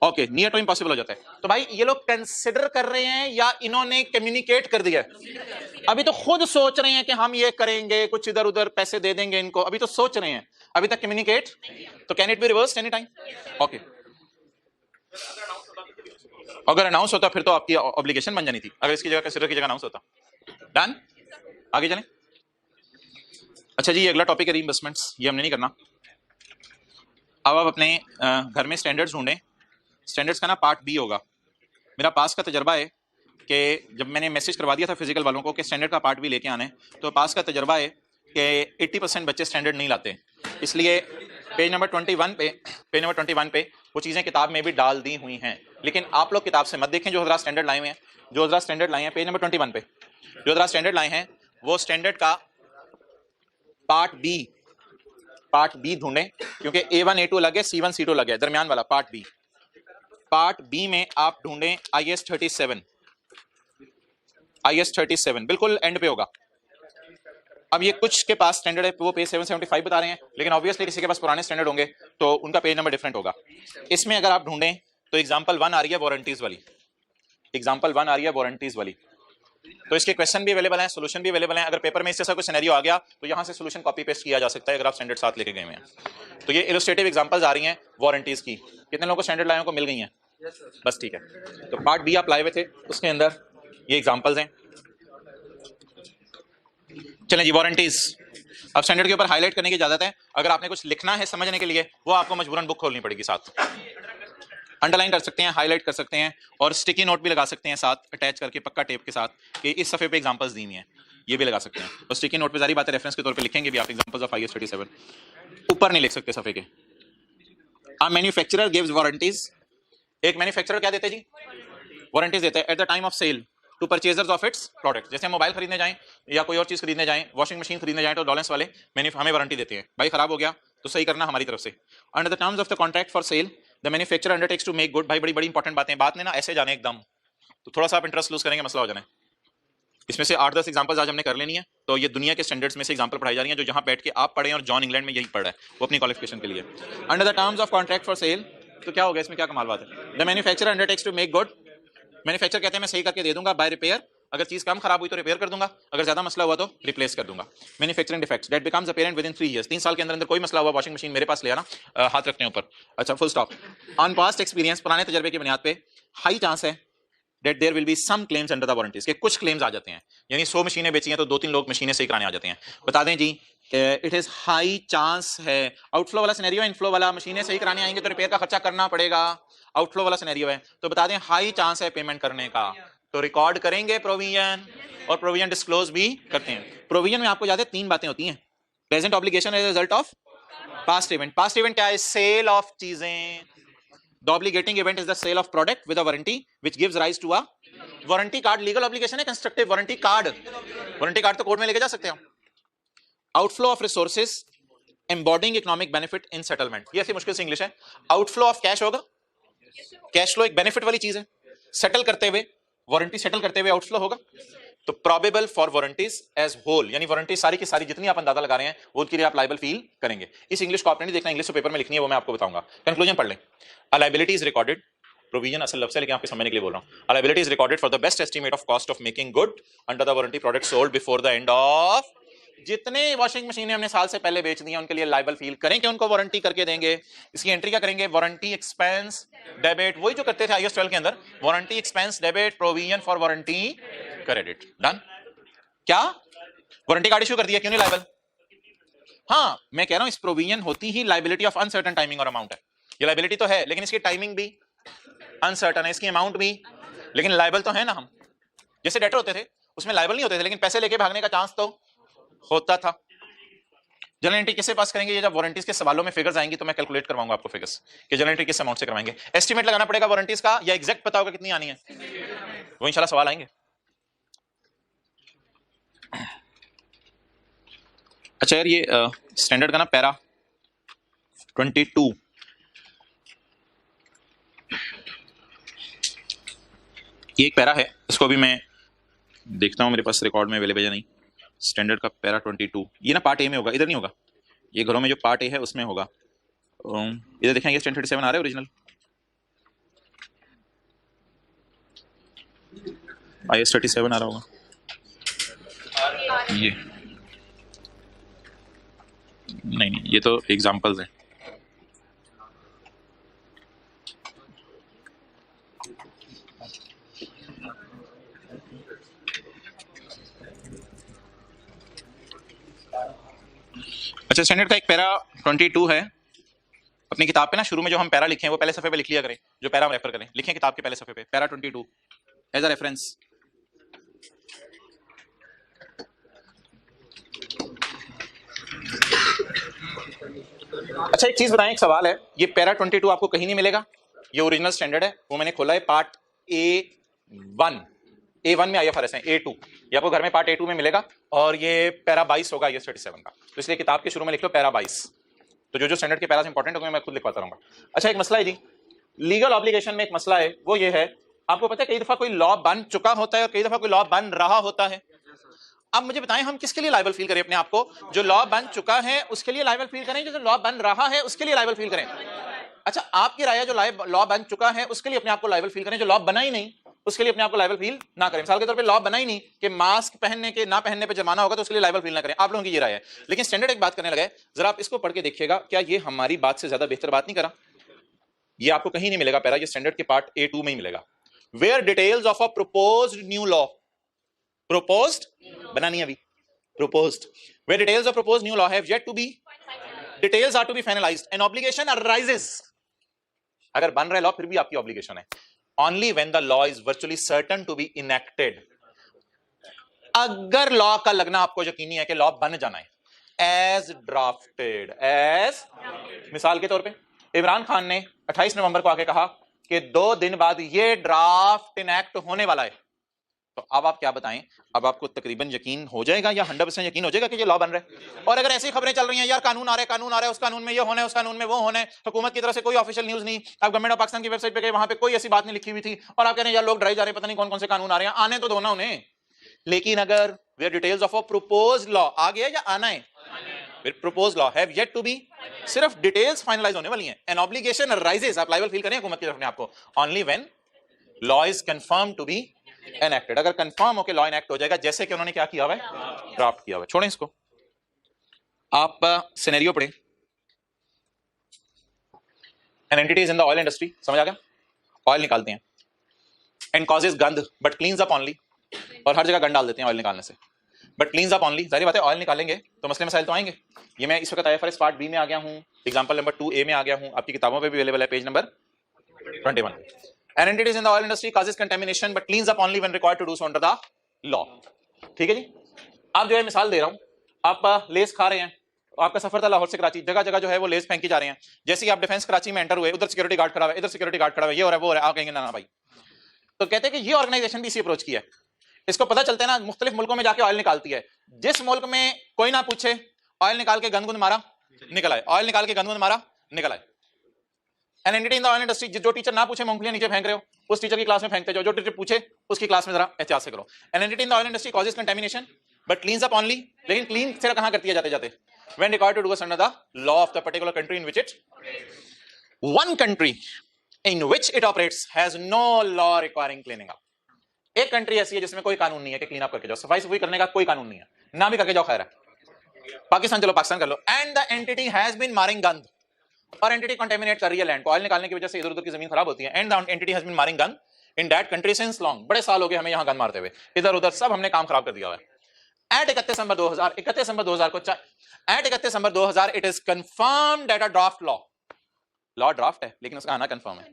ओके नियर टू इम्पॉसिबल हो जाता है। तो भाई ये लोग कंसिडर कर रहे हैं या इन्होंने कम्युनिकेट कर दिया? अभी तो खुद सोच रहे हैं कि हम ये करेंगे, कुछ इधर उधर पैसे दे देंगे इनको, अभी तो सोच रहे हैं, अभी तक कम्युनिकेट। तो can it be reversed any time? Okay अगर अनाउंस होता फिर तो आपकी ऑब्लिगेशन बन जानी थी, अगर इसकी जगह कंसिडर की जगह अनाउंस होता। डन। आगे चलें। अच्छा जी ये अगला टॉपिक है रीइंबर्समेंट्स, ये हमने नहीं करना। अब आप अपने घर में स्टैंडर्ड्स ढूंढें। स्टैंडर्ड्स का ना पार्ट बी होगा। मेरा पास का तजर्बा है कि जब मैंने मैसेज करवा दिया था फिजिकल वालों को कि स्टैंडर्ड का पार्ट बी लेके आने, तो पास का तजर्बा है कि 80% बच्चे स्टैंडर्ड नहीं लाते। इसलिए पेज नंबर 21 पे वो चीज़ें किताब में भी डाल दी हुई हैं, लेकिन आप लोग किताब से मत देखें। जो हज़रात स्टैंडर्ड लाए हुए हैं, जो हज़रात स्टैंडर्ड लाए हैं पेज नंबर 21 पे, जो हज़रात स्टैंडर्ड लाए हैं वो स्टैंडर्ड का पार्ट बी ढूंढें, क्योंकि A1 A2 अलग है, C1 C2 अलग है, दरमियान वाला पार्ट बी में आप ढूंढें IS 37 बिल्कुल एंड पे होगा। अब ये कुछ के पास स्टैंडर्ड है वो पेज 775 बता रहे हैं, लेकिन ऑब्वियसली किसी के पास पुराने स्टैंडर्ड होंगे तो उनका पेज नंबर डिफरेंट होगा। इसमें अगर आप ढूंढें तो एग्जांपल 1 आ रही है वारंटीज वाली, तो इसके क्वेश्चन भी अवेलेबल हैं, सोल्यूशन भी अवेलेबल हैं। अगर पेपर में इस जैसा कोई सिनेरियो आ गया तो यहाँ से सोल्यूशन कॉपी पेस्ट किया जा सकता है अगर आप स्टैंडर्ड साथ लेके गए हैं। तो ये इलस्ट्रेटिव एग्जांपल्स आ रही हैं वारंटीज की। कितने लोगों को स्टैंडर्ड लायों को मिल गई हैं? बस ठीक है। तो पार्ट बी आप लाए हुए थे, उसके अंदर ये एग्जांपल्स हैं। चलें जी वारंटीज। अब स्टैंडर्ड के ऊपर हाईलाइट करने की इजाजत है। अगर आपने कुछ लिखना है समझने के लिए वो आपको मजबूरन बुक खोलनी पड़ेगी, साथ अंडरलाइन कर सकते हैं, हाईलाइट कर सकते हैं और स्टिकी नोट भी लगा सकते हैं साथ अटैच करके पक्का टेप के साथ कि इस सफे पे एग्जांपल्स दी हुई हैं, ये भी लगा सकते हैं। और स्टिकी नोट पे सारी बातें रेफरेंस के तौर पे लिखेंगे भी आप, एग्जांपल्स ऑफ IS 37 ऊपर नहीं लिख सकते सफे के। A manufacturer gives warranties. एक मैन्युफैक्चरर क्या देते जी? वारंटीज देते हैं at the time of sale to purchasers of its product. जैसे हम मोबाइल खरीदने जाएं या कोई और चीज खरीदने जाएं, वॉशिंग मशीन खरीदने जाएं, तो डॉलेंस वाले हमें वारंटी देते हैं, भाई खराब हो गया तो सही करना हमारी तरफ से। Under the terms of the contract for sale the manufacturer undertakes to make good. भाई बड़ी बड़ी इंपॉर्टेंट बातें, बात ने ना ऐसे जाने एकदम तो थोड़ा सा आप इंटरेस्ट लूज करेंगे, मसला हो जाना है। इसमें से 8-10 एग्जांपल्स आज हमने कर लेनी है। तो ये दुनिया के स्टैंडर्ड्स में से एग्जांपल पढ़ाई जा रही हैं जो जहां बैठ के आप पढ़े और जॉन इंग्लैंड में यही पढ़ा है वो अपनी क्वालिफिकेशन के लिए। Under the terms of contract for sale, तो क्या हो गया इसमें, क्या कमाल बात है। The manufacturer undertakes to make good. Manufacturer कहते हैं मैं सही करके दे दूंगा बाय रिपेयर, अगर चीज कम खराब हुई तो रिपेयर कर दूंगा, अगर ज्यादा मसला हुआ तो रिप्लेस कर दूंगा। Manufacturing defects that becomes apparent with in 3 years। 3 साल के अंदर अंदर कोई मसला हुआ, वॉशिंग मशीन मेरे पास ले आना, हाथ रखते हैं ऊपर, अच्छा full stop. On past experience, पुराने तजर्बे की बुनियाद पे हाई चांस है that there will be some claims under the warranties, के कुछ क्लेम्स आ जाते हैं, यानी 100 मशीनें बेची हैं तो 2-3 लोग मशीनें सही कराने आ जाते हैं। बता दें जी इट इज हाई चांस है। आउटफ्लो वाला सिनेरियो है, इनफ्लो वाला मशीनें सही कराने आएंगे तो रिपेयर का खर्चा करना पड़ेगा। आउटफ्लो वाला सिनेरियो है तो बता दें हाई चांस है पेमेंट करने का, तो रिकॉर्ड करेंगे प्रोविजन और प्रोविजन डिस्क्लोज भी करते हैं। प्रोविजन में आपको याद है 3 बातें होती हैं। Present obligation as result of past event. Past event क्या है? सेल ऑफ चीजें। The obligating event is the sale of product with a warranty which gives rise to a warranty card। Legal obligation है constructive warranty card. Warranty card तो कोर्ट में लेके जा सकते हैं। Outflow of resources embodying economic benefit in settlement. ये ऐसी मुश्किल से इंग्लिश है। आउटफ्लो ऑफ कैश होगा, कैश फ्लो एक बेनिफिट वाली चीज है, सेटल करते हुए, वारंटी सेटल करते हुए आउटफ्लो होगा। तो probable for warranties as whole, यानी वारंटी सारी की सारी जितनी आप अंदाजा लगा रहे हैं वो उनके लिए आप लायबल फील करेंगे। इस इंग्लिश को आपने नहीं देखना, इंग्लिश तो पेपर में लिखनी है, वो मैं आपको बताऊंगा। कंक्लूजन पढ़ लें। अ लायबिलिटी इज रिकॉर्डेड, प्रोविजन असल लफ्ज़ है लेकिन आपके समझने के लिए बोल रहा हूं। अ liability is recorded for the best estimate of cost of making good under the warranty product sold before the end of. जितने वॉशिंग मशीनें हमने साल से पहले बेच दी हैं उनके लिए लायबल फील करें कि उनको वारंटी करके देंगे। इसकी एंट्री क्या करेंगे? वारंटी एक्सपेंस डेबिट, वही जो करते थे IS 12 के अंदर, warranty expense debit provision for warranty credit. Done. क्या वारंटी कार्ड इशू कर दिया, क्यों नहीं लायबल? हाँ, मैं कह रहा हूं इस प्रोविजन होती ही लायबिलिटी ऑफ अनसर्टेन टाइमिंग और अमाउंट है। ये लायबिलिटी तो है लेकिन इसकी टाइमिंग भी अनसर्टेन है, इसकी अमाउंट भी, लेकिन लायबल तो है ना हम। जैसे डेटर होते थे उसमें लायबल नहीं होते थे लेकिन पैसे लेके भागने का चांस तो होता था। जनरल एंट्री किससे पास करेंगे? ये जब वारंटीज के सवालों में फिगर्स आएंगी तो मैं कैलकुलेट करवाऊंगा आपको फिगर्स कि जनरल एंट्री किस अमाउंट से करवाएंगे। एस्टीमेट लगाना पड़ेगा वारंटीज का या एग्जैक्ट पता होगा कितनी आनी है, वो इंशाल्लाह सवाल आएंगे। अच्छा यार, ये स्टैंडर्ड का ना पैरा 22, ये एक पैरा है, इसको भी मैं देखता हूं मेरे पास रिकॉर्ड में अवेलेबल है नहीं। स्टैंडर्ड का पैरा 22, ये ना पार्ट ए में होगा, इधर नहीं होगा, ये घरों में जो पार्ट ए है उसमें होगा। इधर देखेंगे स्टैंडर्ड 37 आ रहा है ओरिजिनल, IS 37 आ रहा होगा ये, नहीं ये तो एग्जांपल्स हैं। अच्छा, स्टैंडर्ड का एक पैरा 22 है। अपनी किताब पे ना शुरू में जो हम पैरा लिखे हैं वो पहले सफे पे लिख लिया करें, जो पैरा हम रेफर करें लिखें किताब के पहले सफे पे पैरा 22 एज अ रेफरेंस। अच्छा एक चीज बताएं, एक सवाल है, ये पैरा 22 आपको कहीं नहीं मिलेगा, ये ओरिजिनल स्टैंडर्ड है, वो मैंने खोला है पार्ट A1 में IFRS है, A2 ये आपको घर में पार्ट A2 में मिलेगा, और ये पैरा 22 होगा IS 37 का, तो इसलिए किताब के शुरू में लिख लो पैरा 22। तो जो जो स्टैंडर्ड के पैरास इंपॉर्टेंट होंगे मैं खुद लिखवाता रहूंगा। अच्छा एक मसला है जी, लीगल ऑब्लिगेशन में एक मसला है, वो ये है, आपको पता है कई दफा कोई लॉ बन चुका होता है और कई दफा कोई लॉ बन रहा होता है। अब मुझे बताएं हम किसके लिए लायबल फील करें अपने आप को? जो लॉ बन चुका है उसके लिए लायबल फील करें, जो लॉ बन रहा है उसके लिए लायबल फील करें? अच्छा आपकी राय है, जो लॉ बन चुका है उसके लिए अपने आप को लायबल फील करें, जो लॉ बना ही नहीं उसके लिए अपने आप को लायबल फील ना करें। मिसाल के तौर पे लॉ बना ही नहीं कि मास्क पहनने के ना पहनने पे जुर्माना होगा तो उसके लिए लायबल फील ना करें। आप लोगों की ये राय है, लेकिन स्टैंडर्ड एक बात करने लगा है, जरा आप इसको पढ़ के देखिएगा, क्या ये हमारी बात से ज्यादा बेहतर बात नहीं करा? ये आपको कहीं नहीं मिलेगा पैरा, ये स्टैंडर्ड के पार्ट A2 में ही मिलेगा। Where details of a proposed new law, proposed बना नहीं अभी, proposed, where details of proposed new law have yet to be, details are to be finalized, an obligation arises, अगर बन रहा है लॉ फिर भी आपकी ऑब्लिगेशन है, only when the law is virtually certain to be enacted, अगर लॉ का लगना आपको यकीनी है कि लॉ बन जाना है, as drafted, as मिसाल के तौर पे इमरान खान ने 28 नवंबर को आके कहा कि 2 दिन बाद ये ड्राफ्ट इनैक्ट होने वाला है, तो अब आप क्या बताएं, अब आपको तकरीबन यकीन हो जाएगा या 100% यकीन हो जाएगा कि ये लॉ बन रहा है? और अगर ऐसी खबरें चल रही हैं यार कानून आ रहा है, उस कानून में ये होना है, उस कानून में वो होना है, हुकूमत की तरफ से कोई ऑफिशियल न्यूज नहीं, आप गवर्नमेंट ऑफ पाकिस्तान की वेबसाइट पे गए वहां पे कोई ऐसी बात नहीं लिखी हुई थी, और आप कह रहे हैं यार लोग डराई जा रहे हैं, पता नहीं कौन कौन से कानून आ रहे हैं, आने तो दो ना उन्हें। लेकिन अगर where details of a proposed law आ गया या आना है, proposed law have yet to be, सिर्फ डिटेल्स फाइनलाइज होने वाली हैं, an obligation arises, आप लायबल फील करें हुकूमत की तरफ में आपको, only when law is confirmed to be enacted, अगर कंफर्म हो के लॉ इनैक्ट हो जाएगा, जैसे कि उन्होंने क्या किया हुआ है, ड्राफ्ट किया हुआ है। छोड़ें इसको, आप सिनेरियो पढ़ें, an entity is in the oil industry, समझ आ गया, ऑयल निकालते हैं, and causes गंद but cleans up only, और हर जगह गंद डाल देते हैं ऑयल निकालने से, बट क्लीन्स अप ओनली, जाहिर बात है ऑयल निकालेंगे तो मसले मसाइल तो आएंगे। ये मैं इस वक्त IFRS पार्ट B में आ गया हूं, एग्जांपल नंबर 2A में आ गया हूं, आपकी किताबों पे भी अवेलेबल है, page number 21। An entity is in the oil industry causes contamination but cleans up only when required to do so under the law, ठीक है जी। आप जो है मिसाल दे रहा हूं, आप लेस खा रहे हैं, आपका सफर था लाहौर से कराची, जगह जगह जो है वो लेस फेंकी जा रहे हैं, जैसे ही आप डिफेंस कराची में एंटर हुए, उधर सिक्योरिटी गार्ड खड़ा है, इधर सिक्योरिटी गार्ड खड़ा है, ये हो रहा है वो हो रहा है, आप कहेंगे ना भाई, तो कहते हैं कि ये ऑर्गेनाइजेशन भी इसी अप्रोच की है, इसको पता चलता है ना मुख्तलिफ मुल्कों में जाके ऑयल निकालती है, जिस मुल्क में कोई ना पूछे ऑयल निकाल के गंद मारा निकल आए, ऑयल निकाल के गंद मारा निकल आए। N entity in the oil industry, जो टीचर ना पूछे मूंगफलियां नीचे फेंक रहे हो, उस टीचर की क्लास में फेंकते जाओ, जो टीचर पूछे उसकी क्लास में जरा एहतियात से करो। An entity in the oil industry causes contamination but cleans up only, लेकिन क्लीन से कहां करती है जाते जाते, when required to do under the law of the particular country in which it, one country in which it operates has no law requiring cleaning up, एक कंट्री ऐसी है जिसमें कोई कानून नहीं है कि क्लीन अप करके जाओ, सफाई सफाई करने का कोई कानून नहीं है, ना भी करके जाओ खैर है, पाकिस्तान चलो पाकिस्तान कर लो, and the entity has been मारिंग गंद, और एंटिटी कंटेमिनेट कर रही है लैंड को, ऑयल निकालने की वजह से इधर उधर की जमीन खराब होती है, and the entity has been मारिंग गंद in that country since long, बड़े साल हो गए हमें यहां गंद मारते हुए, इधर उधर सब हमने काम खराब कर दिया हुआ है। एट 31 दिसंबर 2000 को at 31 December 2000 it is confirm that a draft law draft है लेकिन उसका आना कंफर्म है.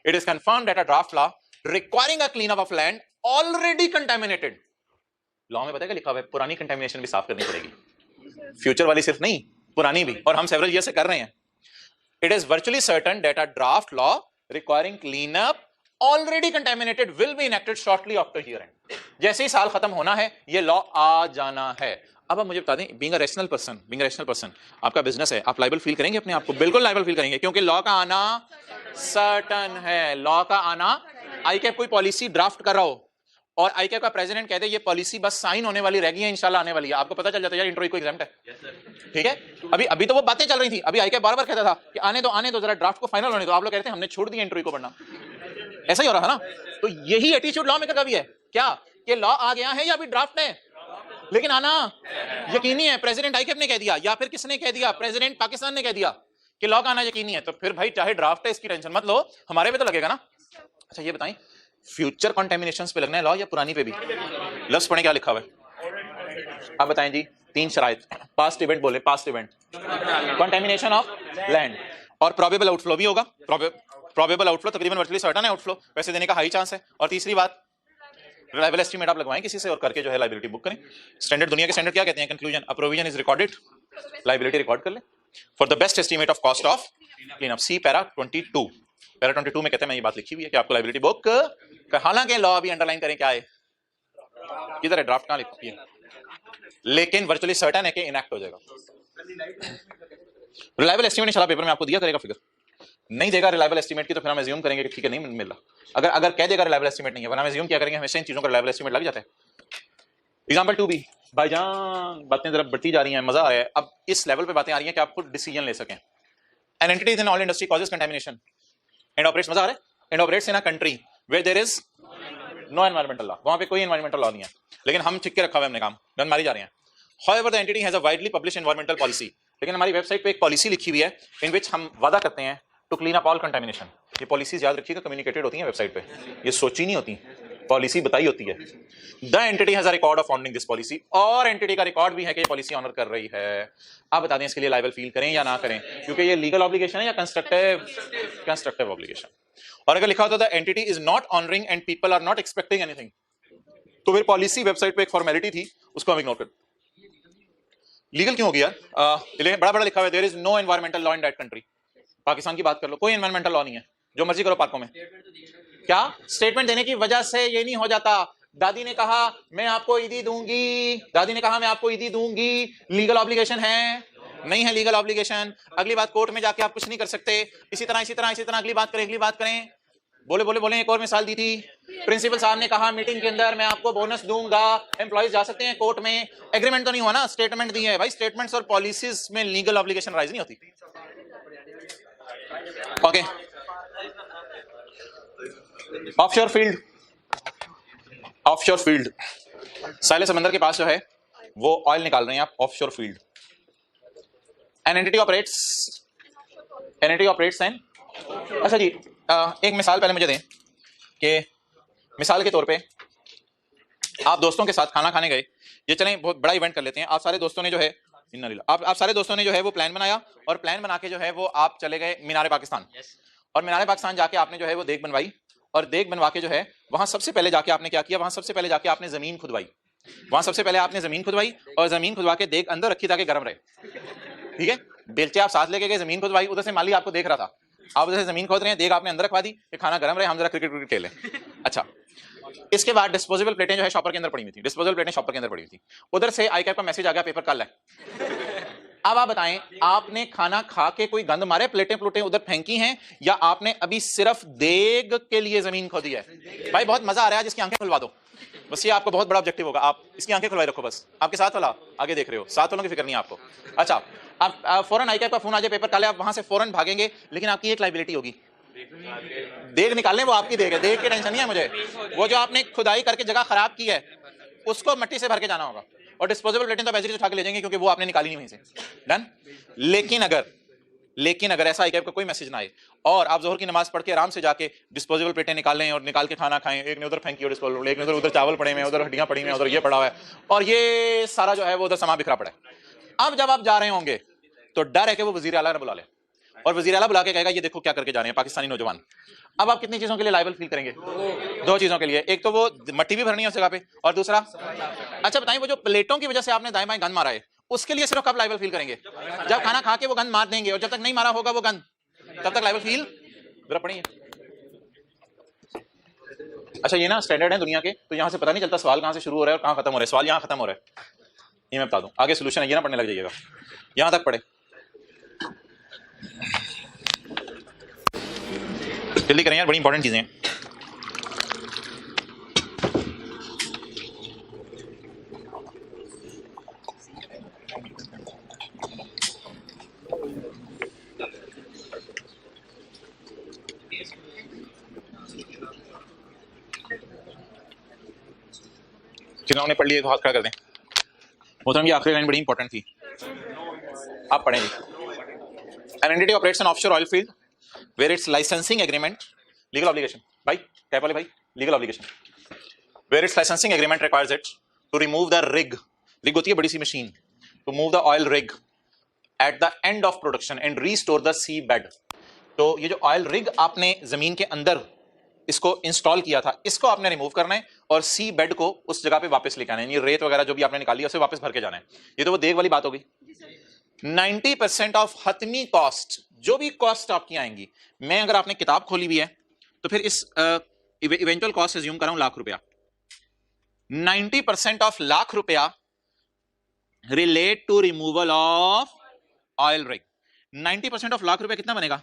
It is confirm that a draft law requiring a clean up of land already contaminated. Law में बताएगा लिखा हुआ है पुरानी कंटामिनेशन भी साफ करनी पड़ेगी, फ्यूचर वाली सिर्फ नहीं पुरानी भी, और हम सेवरल ईयर से कर रहे हैं. It is virtually certain that a draft law requiring clean up already contaminated will be enacted shortly after year and. जैसे ही साल खत्म होना है ये लॉ आ जाना है. अब आप मुझे बता दें, बीइंग अ रैशनल पर्सन आपका बिजनेस है, आप लायबल फील करेंगे अपने आप को? बिल्कुल लायबल फील करेंगे, क्योंकि लॉ का आना सर्टन है. लॉ का आना, आईकैप कोई पॉलिसी ड्राफ्ट कर रहा हो और आईकैप का प्रेसिडेंट कहते हैं ये पॉलिसी बस साइन होने वाली रह गई है, इंशाल्लाह आने वाली है, आपको पता चल जाता है यार इंट्रो को एग्जाम है. ठीक है, अभी तो वो बातें चल रही थी, अभी आईकैप बार बार कहता था कि आने दो जरा ड्राफ्ट को फाइनल होने दो. आप लोग कहते हैं हमने छोड़ दिया इंट्रो को पढ़ना. ऐसा ही हो रहा है ना. तो यही एटीट्यूड लॉ मेकर का भी है क्या, कि लॉ आ गया है या अभी ड्राफ्ट है, लेकिन आना यकीनी है. प्रेसिडेंट आईकैप ने कह दिया या फिर किसने कह दिया, प्रेसिडेंट पाकिस्तान ने कह दिया कि लॉ का आना यकीनी है, तो फिर भाई चाहे ड्राफ्ट है इसकी टेंशन मत लो, हमारे पे तो लगेगा ना. अच्छा ये बताएं, फ्यूचर कंटामिनेशंस पे लगना है लॉ या पुरानी पे भी? लफ्ज पढ़े क्या लिखा हुआ है, आप बताएं जी. 3 शराइत. पास्ट इवेंट बोले, past event, contamination of land, और प्रोबेबल आउटफ्लो भी होगा. प्रोबेबल आउटफ्लो तकरीबन वर्चुअली सर्टेन है, आउटफ्लो पैसे देने का हाई चांस है. और तीसरी बात, रिलायबल एस्टीमेट आप लगवाएं किसी से और करके जो है लायबिलिटी बुक करें. स्टैंडर्ड, दुनिया के स्टैंडर्ड क्या कहते हैं? Conclusion, a provision is recorded, liability record कर ले for the best estimate of cost of clean up. See para 22. Para 22 में कहते हैं, मैं ये बात लिखी हुई है कि आपको लायबिलिटी बुक, हालांकि लॉ अभी अंडरलाइन करें क्या है, किधर है ड्राफ्ट, कहां लिखी है, लेकिन वर्चुअली सर्टेन है कि इनैक्ट हो जाएगा. रिलायबल एस्टीमेट इंशाल्लाह पेपर में आपको दिया करेगा. फिगर नहीं देगा रिलायबल एस्टीमेट की तो फिर हम अज्यूम करेंगे कि ठीक है नहीं मिल रहा. अगर कह देगा रिलायबल एस्टीमेट नहीं है, वरना हम अज्यूम क्या करेंगे, हमेशा इन चीजों का रिलायबल एस्टीमेट लग जाता है. एग्जांपल 2 भी भाईजान, बातें जरा बढ़ती जा रही हैं, मजा आ रहा है. अब इस लेवल पे बातें आ रही हैं कि आप खुद डिसीजन ले सकें. An entity in all industry causes contamination and operates, मजा आ रहा है, and operates in a country where there is no environmental law. वहां पे कोई एनवायरमेंटल लॉ नहीं है, लेकिन हम छिक्के रखा हुआ है हमने, काम गन मारी जा रहे हैं. However, the entity has a widely published environmental policy. लेकिन हमारी वेबसाइट पे एक पॉलिसी लिखी हुई है इन विच हम वादा करते हैं to clean up all contamination. ये पॉलिसीज याद रखिएगा, कम्युनिकेटेड होती हैं वेबसाइट पे, ये सोची नहीं होती, पॉलिसी बताई होती है. The entity has a record of honouring this policy, और एंटिटी का रिकॉर्ड भी है कि ये पॉलिसी ऑनर कर रही है. आप बता दें इसके लिए लायबल फील करें या ना करें, क्योंकि ये लीगल ऑब्लिगेशन है या कंस्ट्रक्टिव ऑब्लिगेशन. और अगर लिखा होता the entity is not honouring and people are not expecting anything, तो फिर पॉलिसी वेबसाइट पे एक फॉर्मेलिटी थी, उसको हम इग्नोर कर. लीगल क्यों हो गया? बड़ा बड़ा लिखा हुआ है there is no environmental law in that country. Pakistan की बात कर लो, कोई एनवायरमेंटल लॉ नहीं है, जो मर्जी करो पार्कों में. क्या स्टेटमेंट देने की वजह से ये नहीं हो जाता? दादी ने कहा मैं आपको ईदी दूंगी, दादी ने कहा मैं आपको ईदी दूंगी, लीगल ऑब्लिगेशन है? नहीं है लीगल ऑब्लिगेशन. अगली बात, कोर्ट में जाके आप कुछ नहीं कर सकते. इसी तरह अगली बात करें. बोले एक और मिसाल दी थी, प्रिंसिपल साहब ने कहा मीटिंग के अंदर मैं आपको बोनस दूंगा, एम्प्लॉइज जा सकते हैं कोर्ट में. एग्रीमेंट तो नहीं हुआ ना, स्टेटमेंट दी है. भाई स्टेटमेंट्स और पॉलिसीज में लीगल ऑब्लिगेशन राइज नहीं होती. ओके, ऑफशोर फील्ड, साहिल समंदर के पास जो है वो ऑयल निकाल रहे हैं आप, offshore field. An entity operates and, अच्छा जी, एक मिसाल पहले मुझे दें कि मिसाल के तौर पे आप दोस्तों के साथ खाना खाने गए. ये चलें बहुत बड़ा इवेंट कर लेते हैं. आप सारे दोस्तों ने जो है आप सारे दोस्तों ने जो है वो प्लान बनाया, और प्लान बना के जो है वो आप चले गए मीनार पाकिस्तान. और मीनार पाकिस्तान जाके आपने जो है वो देख बनवाई, और देख बनवा के जो है वहां सबसे पहले जाके आपने क्या किया, वहां सबसे पहले जाके आपने जमीन खुदवाई. और जमीन खुदवा के देख अंदर रखी ताकि गर्म रहे. ठीक है, बेलचे आप साथ लेके गए, जमीन खुदवाई, उधर से माली आपको देख रहा था, आप उधर से जमीन खोद रहे हैं, देख आपने अंदर रखवा दी कि खाना गर्म रहे, हम जरा क्रिकेट खेलें. अच्छा, इसके बाद डिस्पोजेबल प्लेटें जो है शॉपर के अंदर पड़ी हुई थी. उधर से आईकैप का मैसेज आ गया पेपर कल है. अब आप बताएं, आपने खाना खा के कोई गंद मारे, प्लेटें उधर फेंकी हैं, या आपने अभी सिर्फ देग के लिए जमीन खोदी है? भाई बहुत मजा आ रहा है, जिसकी आंखें खुलवा दो बस, ये आपको बहुत बड़ा ऑब्जेक्टिव होगा. आप इसकी आंखें खुलवाई रखो बस. आपके साथ वाला आगे देख रहे हो, साथ वालों की फिक्र नहीं है आपको. अच्छा, आप फौरन आईकैप का फोन आ जाए पेपर काले, आप वहां से फौरन भागेंगे, लेकिन आपकी एक लायबिलिटी होगी. देख निकालने वो आपकी देग है, देख की टेंशन नहीं है मुझे. वो जो आपने खुदाई करके जगह खराब की है उसको मिट्टी से भर के जाना होगा, और डिस्पोजेबल प्लेटें तो वैसे उठा के ले जाएंगे क्योंकि वो आपने निकाली नहीं वहीं से. डन. लेकिन अगर लेकिन अगर ऐसा ICAP का कोई मैसेज ना आए और आप जोहर की नमाज पढ़ के आराम से जाके डिस्पोजेबल प्लेटें निकालें और निकाल के खाना खाएं, एक ने उधर फेंकी और डिस्पोजेबल, एक ने उधर चावल पड़े हुए, उधर हड्डियां पड़ी हुई, उधर ये पड़ा हुआ है, और ये सारा जो है वो उधर सामान बिखरा पड़ा है। अब जब आप जा रहे होंगे तो डर है कि वो वजीर आला ने बुला ले और वजीर आला बुला के कहेगा ये देखो क्या करके जा रहे हैं पाकिस्तानी नौजवान। अब आप कितनी चीजों के लिए लायबल फील करेंगे? दो चीजों के लिए, एक तो वो मट्टी भी भरनी है उस जगह पे, और दूसरा, अच्छा बताइए, वो जो प्लेटों की वजह से आपने दाएं बाएं गंद मारा है उसके लिए सिर्फ कब लायबल फील करेंगे? जब खाना खा के वो गंद मार देंगे, और जब तक नहीं मारा होगा वो गंद तब तक लायबल फील जरा पड़ेंगे। अच्छा ये ना स्टैंडर्ड है दुनिया के, तो यहां से पता नहीं चलता सवाल कहां से शुरू हो रहा है और कहां खत्म हो रहा है। सवाल यहां खत्म हो रहा है, ये मैं बता दूं, आगे सोल्यूशन है, ये ना पढ़ने लग जाइएगा, यहां तक पढ़े, जल्दी करें यार, बड़ी इंपॉर्टेंट चीजें हैं। जिन्होंने पढ़ लिए तो हाथ खड़ा कर दें। मोहतरम ये आखिरी लाइन बड़ी इंपॉर्टेंट थी, आप पढ़ेंगे। An entity operates an offshore oil field where its licensing agreement, legal obligation, भाई टैप वाले भाई, legal obligation, where its licensing agreement requires it to remove the rig होती है बड़ी सी machine, to move the oil rig at the end of production and restore the sea bed। तो ये जो ऑयल रिग आपने जमीन के अंदर इसको इंस्टॉल किया था, इसको आपने रिमूव करना है और सी बेड को उस जगह पे वापस लेके आना है, ये रेत वगैरह जो भी आपने निकाली है उसे वापस भर के जाना है। ये तो वो देग वाली बात हो गई। 90% ऑफ हतमी कॉस्ट, जो भी कॉस्ट आपकी आएंगी, मैं अगर आपने किताब खोली भी है तो फिर इस इवेंचुअल कॉस्ट एज्यूम कर रहा हूं लाख रुपया, 90% ऑफ लाख रुपया relate to removal of oil rig. 90% of lakh रुपया कितना बनेगा?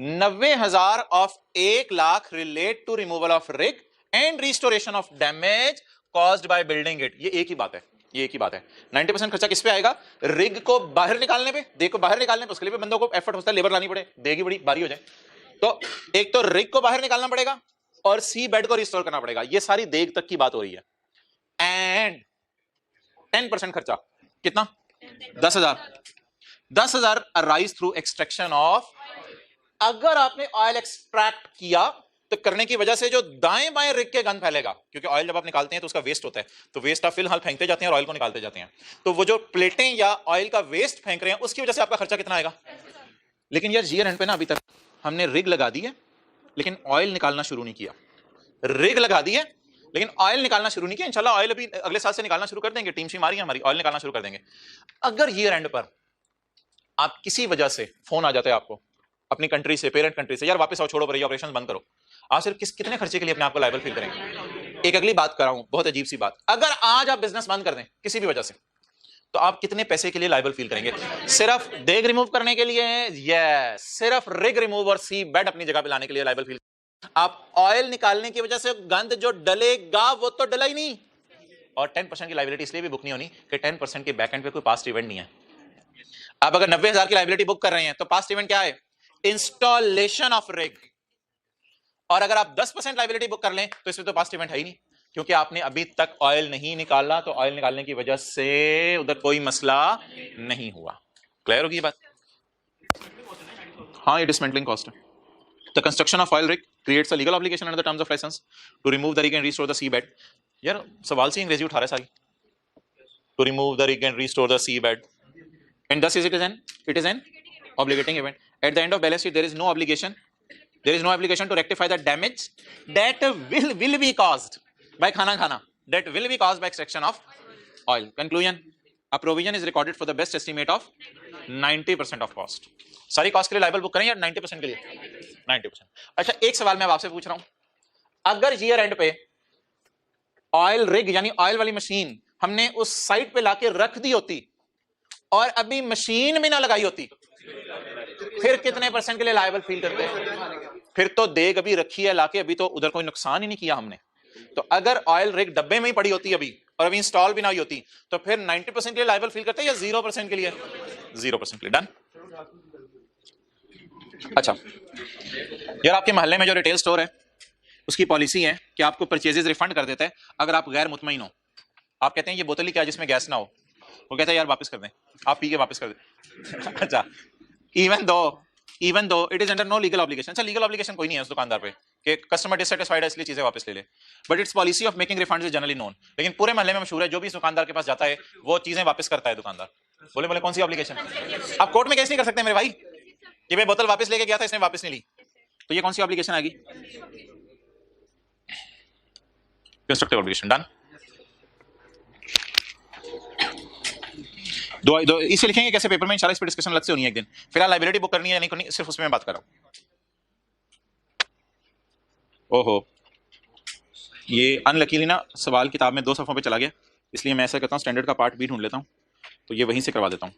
90,000 of 1 lakh relate to removal of rig and restoration of damage caused by building it. ये एक ही बात है, ये एक ही बात है। 90% खर्चा किस पे आएगा? रिग को बाहर निकालने पे, देग को बाहर निकालने पे, उसके लिए भी बंदों को एफर्ट होता है, लेबर लानी पड़े, देगी बड़ी भारी हो जाए, तो एक तो रिग को बाहर निकालना पड़ेगा और सी बेड को रिस्टोर करना पड़ेगा। ये सारी देग तक की बात हो रही है। एंड 10% खर्चा कितना? 10,000 अराइज थ्रू एक्सट्रैक्शन ऑफ, अगर आपने ऑयल एक्सट्रैक्ट किया तो करने की वजह से जो दाएं बाएं रिग के गंद फैलेगा, क्योंकि ऑयल जब आप निकालते हैं तो उसका वेस्ट होता है, तो वेस्ट आप फिलहाल फेंकते जाते हैं और ऑयल को निकालते जाते हैं, तो वो जो प्लेटें या ऑयल का वेस्ट फेंक रहे हैं उसकी वजह से आपका खर्चा कितना आएगा? लेकिन यार ईयर एंड पे ना अभी तक हमने रिग लगा दी है लेकिन ऑयल निकालना शुरू नहीं किया। रिग लगा दी है लेकिन ऑयल निकालना शुरू नहीं किया। इंशाल्लाह ऑयल अभी अगले साल से निकालना शुरू कर देंगे, टीम हमारी है, हमारी ऑयल निकालना शुरू कर देंगे। अगर ईयर एंड पर आप किसी वजह से फोन आ जाता है आपको अपनी कंट्री से, पेरेंट कंट्री से, यार वापस आओ, छोड़ो पर ऑपरेशन बंद करो, आप सिर्फ कितने खर्चे के लिए अपने आप को लायबल फील करेंगे? एक अगली बात कर रहा हूं, बहुत अजीब सी बात, अगर आज आप बिजनेस बंद कर दें किसी भी वजह से, तो आप कितने पैसे के लिए लायबल फील करेंगे? सिर्फ देग रिमूव करने के लिए? यस, सिर्फ रिग रिमूव और सी बेड अपनी जगह पे लाने के लिए लायबल फील। आप ऑयल निकालने की वजह से गंद जो डलेगा वो तो डला ही नहीं, और 10% की लायबिलिटी इसलिए भी बुक नहीं होनी कि 10% के बैक एंड पे कोई पास्ट इवेंट नहीं है। आप अगर 90,000 की लायबिलिटी बुक कर रहे हैं तो पास्ट इवेंट क्या है? Installation of rig. और अगर आप 10% लायबिलिटी बुक कर लें तो इसमें तो पास्ट इवेंट है ही नहीं, क्योंकि आपने अभी तक ऑयल नहीं निकाला, तो ऑयल निकालने की वजह से उधर कोई मसला नहीं हुआ। क्लियर होगी ये बात? हाँ, ये डिसमेंटलिंग कॉस्ट है। The construction of oil rig creates a legal obligation under the terms of licence to remove the rig and restore the sea bed. यार सवाल से अंग्रेजी उठा रहा है सारी, to remove the rig and restore the sea bed and thus it is an obligating event. At the end of balance sheet there is no obligation to rectify the damage that will be caused by khana that will be caused by extraction of oil. Conclusion, a provision is recorded for the best estimate of 90% of cost. सारी कॉस्ट के लिए लायबल बुक करें या 90% के लिए? 90%। अच्छा एक सवाल मैं आपसे पूछ रहा हूं, अगर ईयर एंड पे ऑयल रिग यानी ऑयल वाली मशीन हमने उस साइट पे लाके रख दी होती और अभी मशीन भी ना लगाई होती, फिर कितने % के लिए लायबल फील करते हैं? फिर तो देग अभी रखी है लाके, अभी तो उधर कोई नुकसान ही नहीं किया हमने। तो अगर ऑयल रिग डब्बे में ही पड़ी होती अभी और अभी इंस्टॉल भी ना हुई होती, तो फिर 90% के लिए लायबल फील करते हैं या 0% के लिए? 0% के लिए। डन। अच्छा यार, आपके मोहल्ले में जो रिटेल स्टोर है उसकी पॉलिसी है कि आपको परचेजेस रिफंड कर देता है अगर आप गैर मुतमईन हो। आप कहते हैं ये बोतल ही क्या जिसमें गैस ना हो, वो कहता है यार वापस कर दें, आप पी के वापस कर दें। अच्छा, even though it is under no legal obligation. अच्छा, लीगल ऑब्लिगेशन कोई नहीं है उस दुकानदार पे कि कस्टमर डिससेटिस्फाइड है इसलिए चीजें वापस ले ले, but it's policy of making refunds is generally known. लेकिन पूरे मोहल्ले में मशहूर है जो भी इस दुकानदार के पास जाता है वो चीजें वापस करता है दुकानदार। बोले बोले कौन सी ऑब्लिगेशन? आप कोर्ट में केस नहीं कर सकते मेरे भाई कि मैं बोतल वापस लेके गया था इसने वापस नहीं ली, तो ये कौन सी ऑब्लिगेशन आएगी? Constructive obligation. डन। दो इसे लिखेंगे कैसे पेपर में, इंशाल्लाह इस पर डिस्कशन अलग से होनी है एक दिन। फिलहाल लाइबिलिटी बुक करनी है या नहीं करनी, सिर्फ उसमें मैं बात कर रहा हूं। ओहो, ये अनलकीली ना सवाल किताब में 2 सफ़ों पे चला गया, इसलिए मैं ऐसा करता हूँ स्टैंडर्ड का पार्ट भी ढूंढ लेता हूँ, तो ये वहीं से करवा देता हूँ।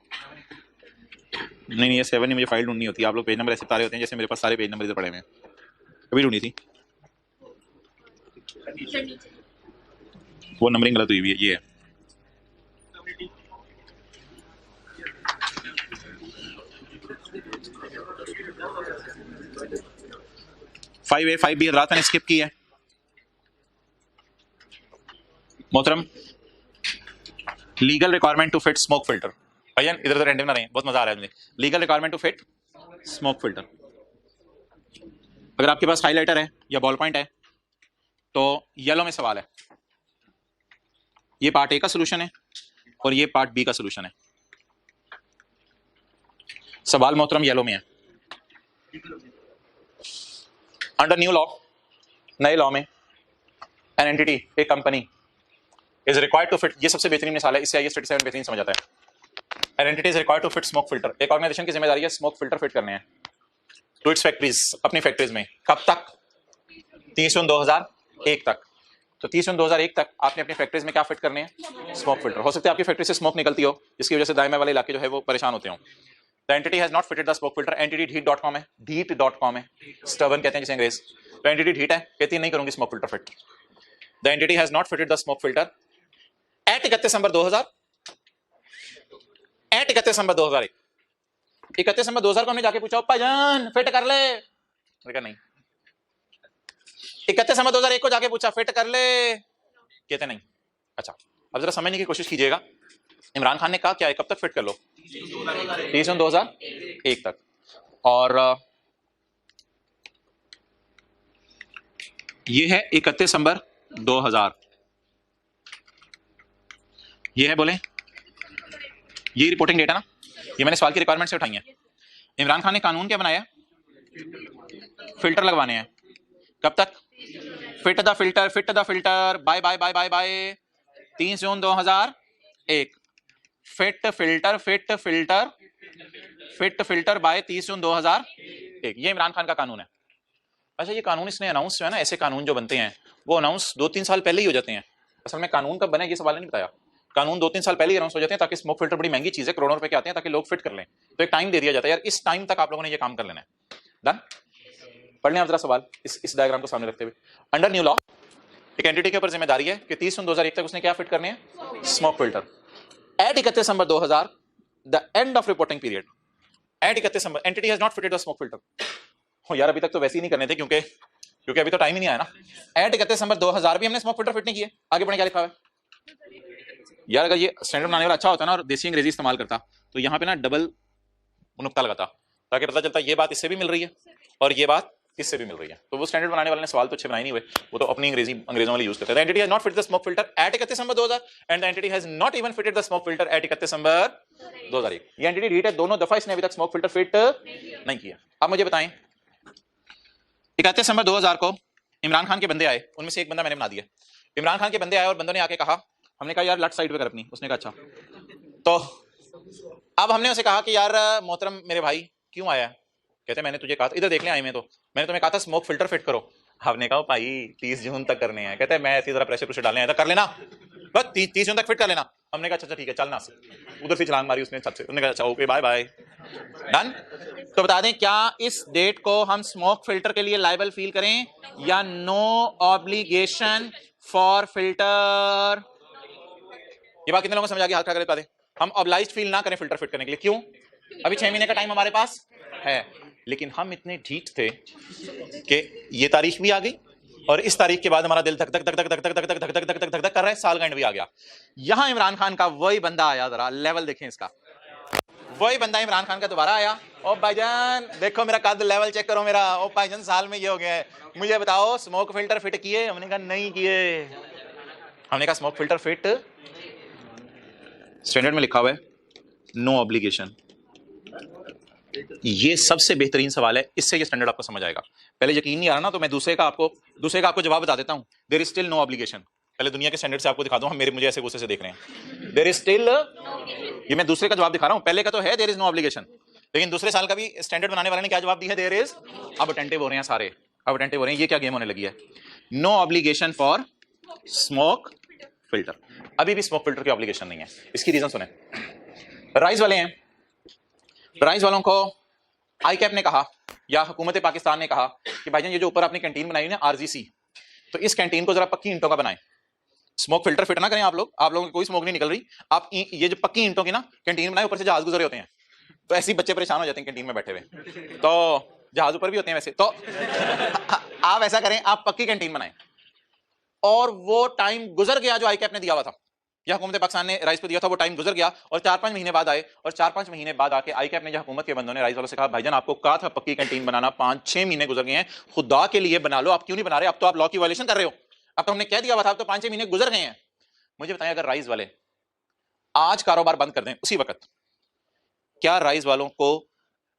नहीं ये 7 नहीं, मुझे फाइल ढूंढनी होती है। आप लोग पेज नंबर ऐसे तारे होते हैं जैसे मेरे पास सारे पेज नंबर इधर पड़े हुए हैं। कभी ढूंढी थी वो नंबरिंग गलत हुई हुई है, ये है। फाइव ए 5B रात मैंने स्किप की है। मोहतरम, legal requirement to fit smoke filter. भैया इधर उधर रैंडम ना रहे, बहुत मजा आ रहा है मुझे। Legal requirement to fit smoke filter. अगर आपके पास हाइलाइटर है या बॉल पॉइंट है तो येलो में सवाल है, ये पार्ट ए का सोल्यूशन है और ये पार्ट बी का सोल्यूशन है। सवाल मोहतरम येलो में है। अंडर न्यू लॉ, नए लॉ में एन एंटिटी, एक company is required to fit, ये सबसे बेहतरीन मिसाल है, इससे आइए 37 बेहतरीन समझ आता है। An entity is required to fit smoke filter. एक ऑर्गेनाइजेशन की जिम्मेदारी है स्मोक फिल्टर फिट करने हैं टू इट्स फैक्ट्रीज, अपनी फैक्ट्रीज में। कब तक? 30/9/2001 तक। तो 30/9/2001 तक आपने अपनी फैक्ट्रीज में क्या फिट करने हैं? Smoke filter. हो सकता है आपकी फैक्ट्री से स्मोक निकलती हो जिसकी वजह से दायमे वाले इलाके जो है वो परेशान होते हो। The entity has not fitted the smoke filter. Entity ढीट.com है, ढीट.com है, स्टर्बन कहते हैं जिसे अंग्रेज। तो एंटिटी ढीट है, कहती है नहीं करूंगी smoke filter fit. The entity has not fitted the smoke filter at 31 December 2000, at 31 December 2001। 31 दिसंबर 2000 को हमने जाके पूछा भाईजान फिट कर ले, कहा नहीं। 31 दिसंबर 2001 को जाके पूछा फिट कर ले, कहते नहीं। अच्छा, अब जरा समझने की कोशिश कीजिएगा, इमरान खान ने कहा क्या है, कब तक फिट कर लो? 30/9/2001 तक। और ये है 31 दिसंबर 2000, ये है बोले ये रिपोर्टिंग डेटा ना, ये मैंने सवाल की रिक्वायरमेंट से उठाई है। इमरान खान ने कानून क्या बनाया? फिल्टर लगवाने हैं। कब तक? Fit the filter, fit the filter by by by by by 30 June 2001। Fit filter, fit filter, fit filter by 30 June 2001। ये इमरान खान का कानून है। अच्छा, ये कानून इसने अनाउंस जो है ना, ऐसे कानून जो बनते हैं वो अनाउंस 2-3 साल पहले ही हो जाते हैं। असल में कानून कब बने ये सवाल नहीं बताया। कानून 2-3 साल पहले ही अनाउंस हो जाते हैं ताकि स्मोक फिल्टर बड़ी महंगी चीज है, करोड़ों रुपए के आते हैं, ताकि लोग फिट कर लें। तो एक टाइम दे दिया जाता है यार, इस टाइम तक आप लोगों ने ये काम कर लेना है। डन? पढ़ लें आप जरा सवाल इस डायग्राम को सामने रखते हुए। अंडर न्यू लॉ एक एंटिटी के ऊपर जिम्मेदारी है कि 30 जून 2001 तक उसने क्या फिट करने हैं? Smoke filter. At 31 December 2000 the end of reporting period, at 31 December entity has not fitted the smoke filter. हो यार, अभी तक तो वैसे ही नहीं करने थे क्योंकि अभी तो टाइम ही नहीं आया ना। एट 31 दिसंबर 2000 भी हमने स्मोक फिल्टर फिट नहीं किए। आगे बढ़े क्या लिखा हुआ है यार? अगर ये स्टैंडर्ड बनाने वाला अच्छा होता ना और देसी अंग्रेजी इस्तेमाल करता तो यहाँ पे ना डबल नुक्ता लगाता ताकि पता चलता ये बात इससे भी मिल रही है और ये बात इससे भी मिल रही है। तो वो स्टैंडर्ड बनाने वाले ने सवाल तो अच्छे बनाए नहीं हुए, वो तो अपनी अंग्रेजों वाली यूज करते हैं। Entity has not fitted the smoke filter at 31 December 2000 and the entity has not even fitted the smoke filter at 31 December 2001। ये एंटिटी ढीट है, दोनों दफा इसने अभी तक स्मोक फिल्टर फिट नहीं किया। अब मुझे बताएं, 31 दिसंबर 2000 को इमरान खान के बंदे आए, उनमें से एक बंदा मैंने बना दिया। इमरान खान के बंदे आए और बंदों ने आके कहा, हमने कहा यार लेफ्ट साइड पे कर अपनी, उसने कहा अच्छा। तो अब हमने उसे कहा कि यार मोहतरम मेरे भाई क्यों आया? कहते मैंने तुझे कहा था, इधर देख ले आई में, तो मैंने तुम्हें कहा था स्मोक फिल्टर फिट करो। हमने कहा भाई 30 जून तक करने हैं। कहते हैं मैं ऐसी तरह प्रेशर डालने आया था, कर लेना बस 30 जून तक फिट कर लेना। हमने कहा अच्छा ठीक है चलना। उधर से छलांग मारी उसने छत से, उसने कहा अच्छा ओके बाय बाय डन। तो बता दें क्या इस डेट को हम स्मोक फिल्टर के लिए लायबल फील करें या नो ऑब्लिगेशन फॉर फिल्टर? ये बात कितने लोगों को समझ आ गई? हाथ खड़ा करके बता दें। हम ऑब्लाइज्ड फील ना करें फिल्टर फिट करने के लिए। क्यों? अभी 6 महीने का टाइम हमारे पास है, लेकिन हम इतने ढीठ थे कि ये तारीख भी आ गई और इस तारीख के बाद हमारा दिल धक धक धक धक धक धक धक धक धक धक धक धक धक कर रहा है, साल का एंड भी आ गया। यहां इमरान खान का वही बंदा आया, जरा लेवल देखें इसका, वही बंदा इमरान खान का दोबारा आया। ओ भाईजान देखो मेरा कद, लेवल चेक करो मेरा। ओ भाईजान साल में ये हो गया है, मुझे बताओ स्मोक फिल्टर फिट किए? हमने कहा नहीं किए। हमने कहा स्मोक फिल्टर फिट, स्टैंडर्ड में लिखा हुआ है नो ऑब्लिगेशन। ये सबसे बेहतरीन सवाल है, इससे ये स्टैंडर्ड आपको समझ आएगा। पहले यकीन नहीं आ रहा ना, तो मैं दूसरे का आपको जवाब बता देता हूं। There is still no obligation. पहले दुनिया के स्टैंडर्ड से आपको दिखा दूं, हम मुझे ऐसे गुस्से से देख रहे हैं। देयर इज स्टिल, ये मैं दूसरे का जवाब दिखा रहा हूं। पहले का तो है देयर इज नो ऑब्लिगेशन, लेकिन दूसरे साल का भी स्टैंडर्ड बनाने वाले ने क्या जवाब दिया है? There is. अब अटेंटिव हो रहे हैं सारे, अब अटेंटिव हो रहे हैं। ये क्या गेम होने लगी है? No obligation for smoke filter. अभी भी स्मोक फिल्टर की ऑब्लिगेशन नहीं है। इसकी रीजन सुने। राइस वाले हैं, राइस वालों को आईकैप ने कहा या हुकूमत पाकिस्तान ने कहा कि भाईजान ये जो ऊपर आपने कैंटीन बनाई है आरजीसी, तो इस कैंटीन को जरा पक्की ईंटों का बनाएं। स्मोक फिल्टर फिट ना करें आप लोगों की कोई स्मोक नहीं निकल रही। आप ये जो पक्की ईंटों की ना कैंटीन बनाए, ऊपर से जहाज गुजरे होते हैं, तो ऐसे ही बच्चे परेशान हो जाते हैं कैंटीन में बैठे हुए, तो जहाज ऊपर भी होते हैं वैसे। तो आप ऐसा करें, आप पक्की कैंटीन बनाएं। और वो टाइम गुजर गया जो आईकैप ने दिया हुआ था या हुकूमत पाकिस्तान ने राइस को दिया था, वो टाइम गुजर गया और 4-5 महीने बाद आए। और 4-5 महीने बाद आके आईकैप ने, जो हुकूमत के बंदों ने राइस वालों से कहा भाईजान आपको कहा था पक्की कैंटीन बनाना, 5-6 महीने गुजर गए हैं, खुदा के लिए बना लो। आप क्यों नहीं बना रहे? अब तो आप लॉ की वायलेशन कर रहे हो। अब तो हमने कह दिया हुआ था, अब तो 5-6 महीने गुजर गए हैं। मुझे बताएं, अगर राइस वाले आज कारोबार बंद कर दें उसी वक्त, क्या राइस वालों को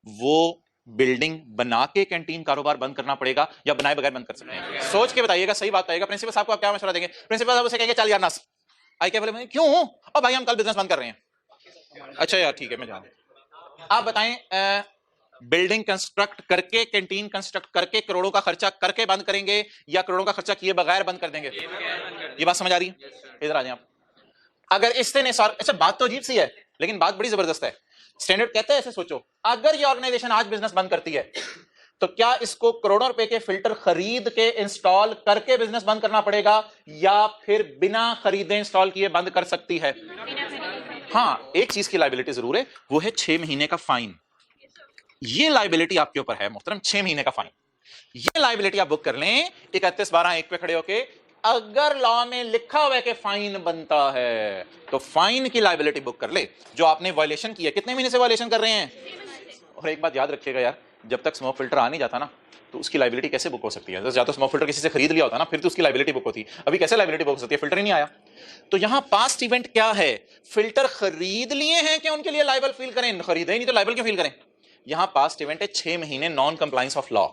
वो बिल्डिंग बना के कैंटीन कारोबार बंद करना पड़ेगा या बनाए बगैर बंद कर सकते हैं? सोच के बताइएगा, सही बात आएगा। प्रिंसिपल साहब को आप क्या मशवरा देंगे? प्रिंसिपल साहब उसे कहेंगे चल यार नस आई के बोले क्यों? और भाई हम कल बिजनेस बंद कर रहे हैं। अच्छा यार ठीक है मैं जानूं। आप बताएं, बिल्डिंग कंस्ट्रक्ट करके, कैंटीन कंस्ट्रक्ट करके, करोड़ों का खर्चा करके बंद करेंगे या करोड़ों का खर्चा किए बगैर बंद कर देंगे? ये बात समझ आ रही है? इधर आ जाए आप। अगर इससे ने अच्छा बात तो अजीब सी है लेकिन बात बड़ी जबरदस्त है। स्टैंडर्ड कहते हैं ऐसे सोचो, अगर ये ऑर्गेनाइजेशन आज बिजनेस बंद करती है तो क्या इसको करोड़ों रुपए के फिल्टर खरीद के इंस्टॉल करके बिजनेस बंद करना पड़ेगा या फिर बिना खरीदे इंस्टॉल किए बंद कर सकती है? हाँ, एक चीज की लायबिलिटी जरूर है, वो है 6 महीने का फाइन। ये लायबिलिटी आपके ऊपर है मोहतरम, 6 महीने का फाइन। ये लायबिलिटी आप बुक कर लें 31/12/1 पे खड़े होके। अगर लॉ में लिखा हुआ है कि फाइन बनता है तो फाइन की लायबिलिटी बुक कर ले जो आपने वायलेशन की है। कितने महीने से वायलेशन कर रहे हैं? और एक बात याद रखिएगा यार, जब तक स्मोक फिल्टर आ नहीं जाता ना तो उसकी लायबिलिटी कैसे बुक हो सकती है? या तो स्मोक फिल्टर किसी से खरीद लिया होता ना, फिर तो उसकी लायबिलिटी बुक होती। अभी कैसे लायबिलिटी बुक हो सकती है? फिल्टर ही नहीं आया। तो यहां पास्ट इवेंट क्या है? फिल्टर खरीद लिए हैं कि उनके लिए लायबल फील करें? खरीदे ही नहीं तो लायबल क्यों फील करें? यहां पास्ट इवेंट है 6 महीने नॉन कंप्लायंस ऑफ लॉ,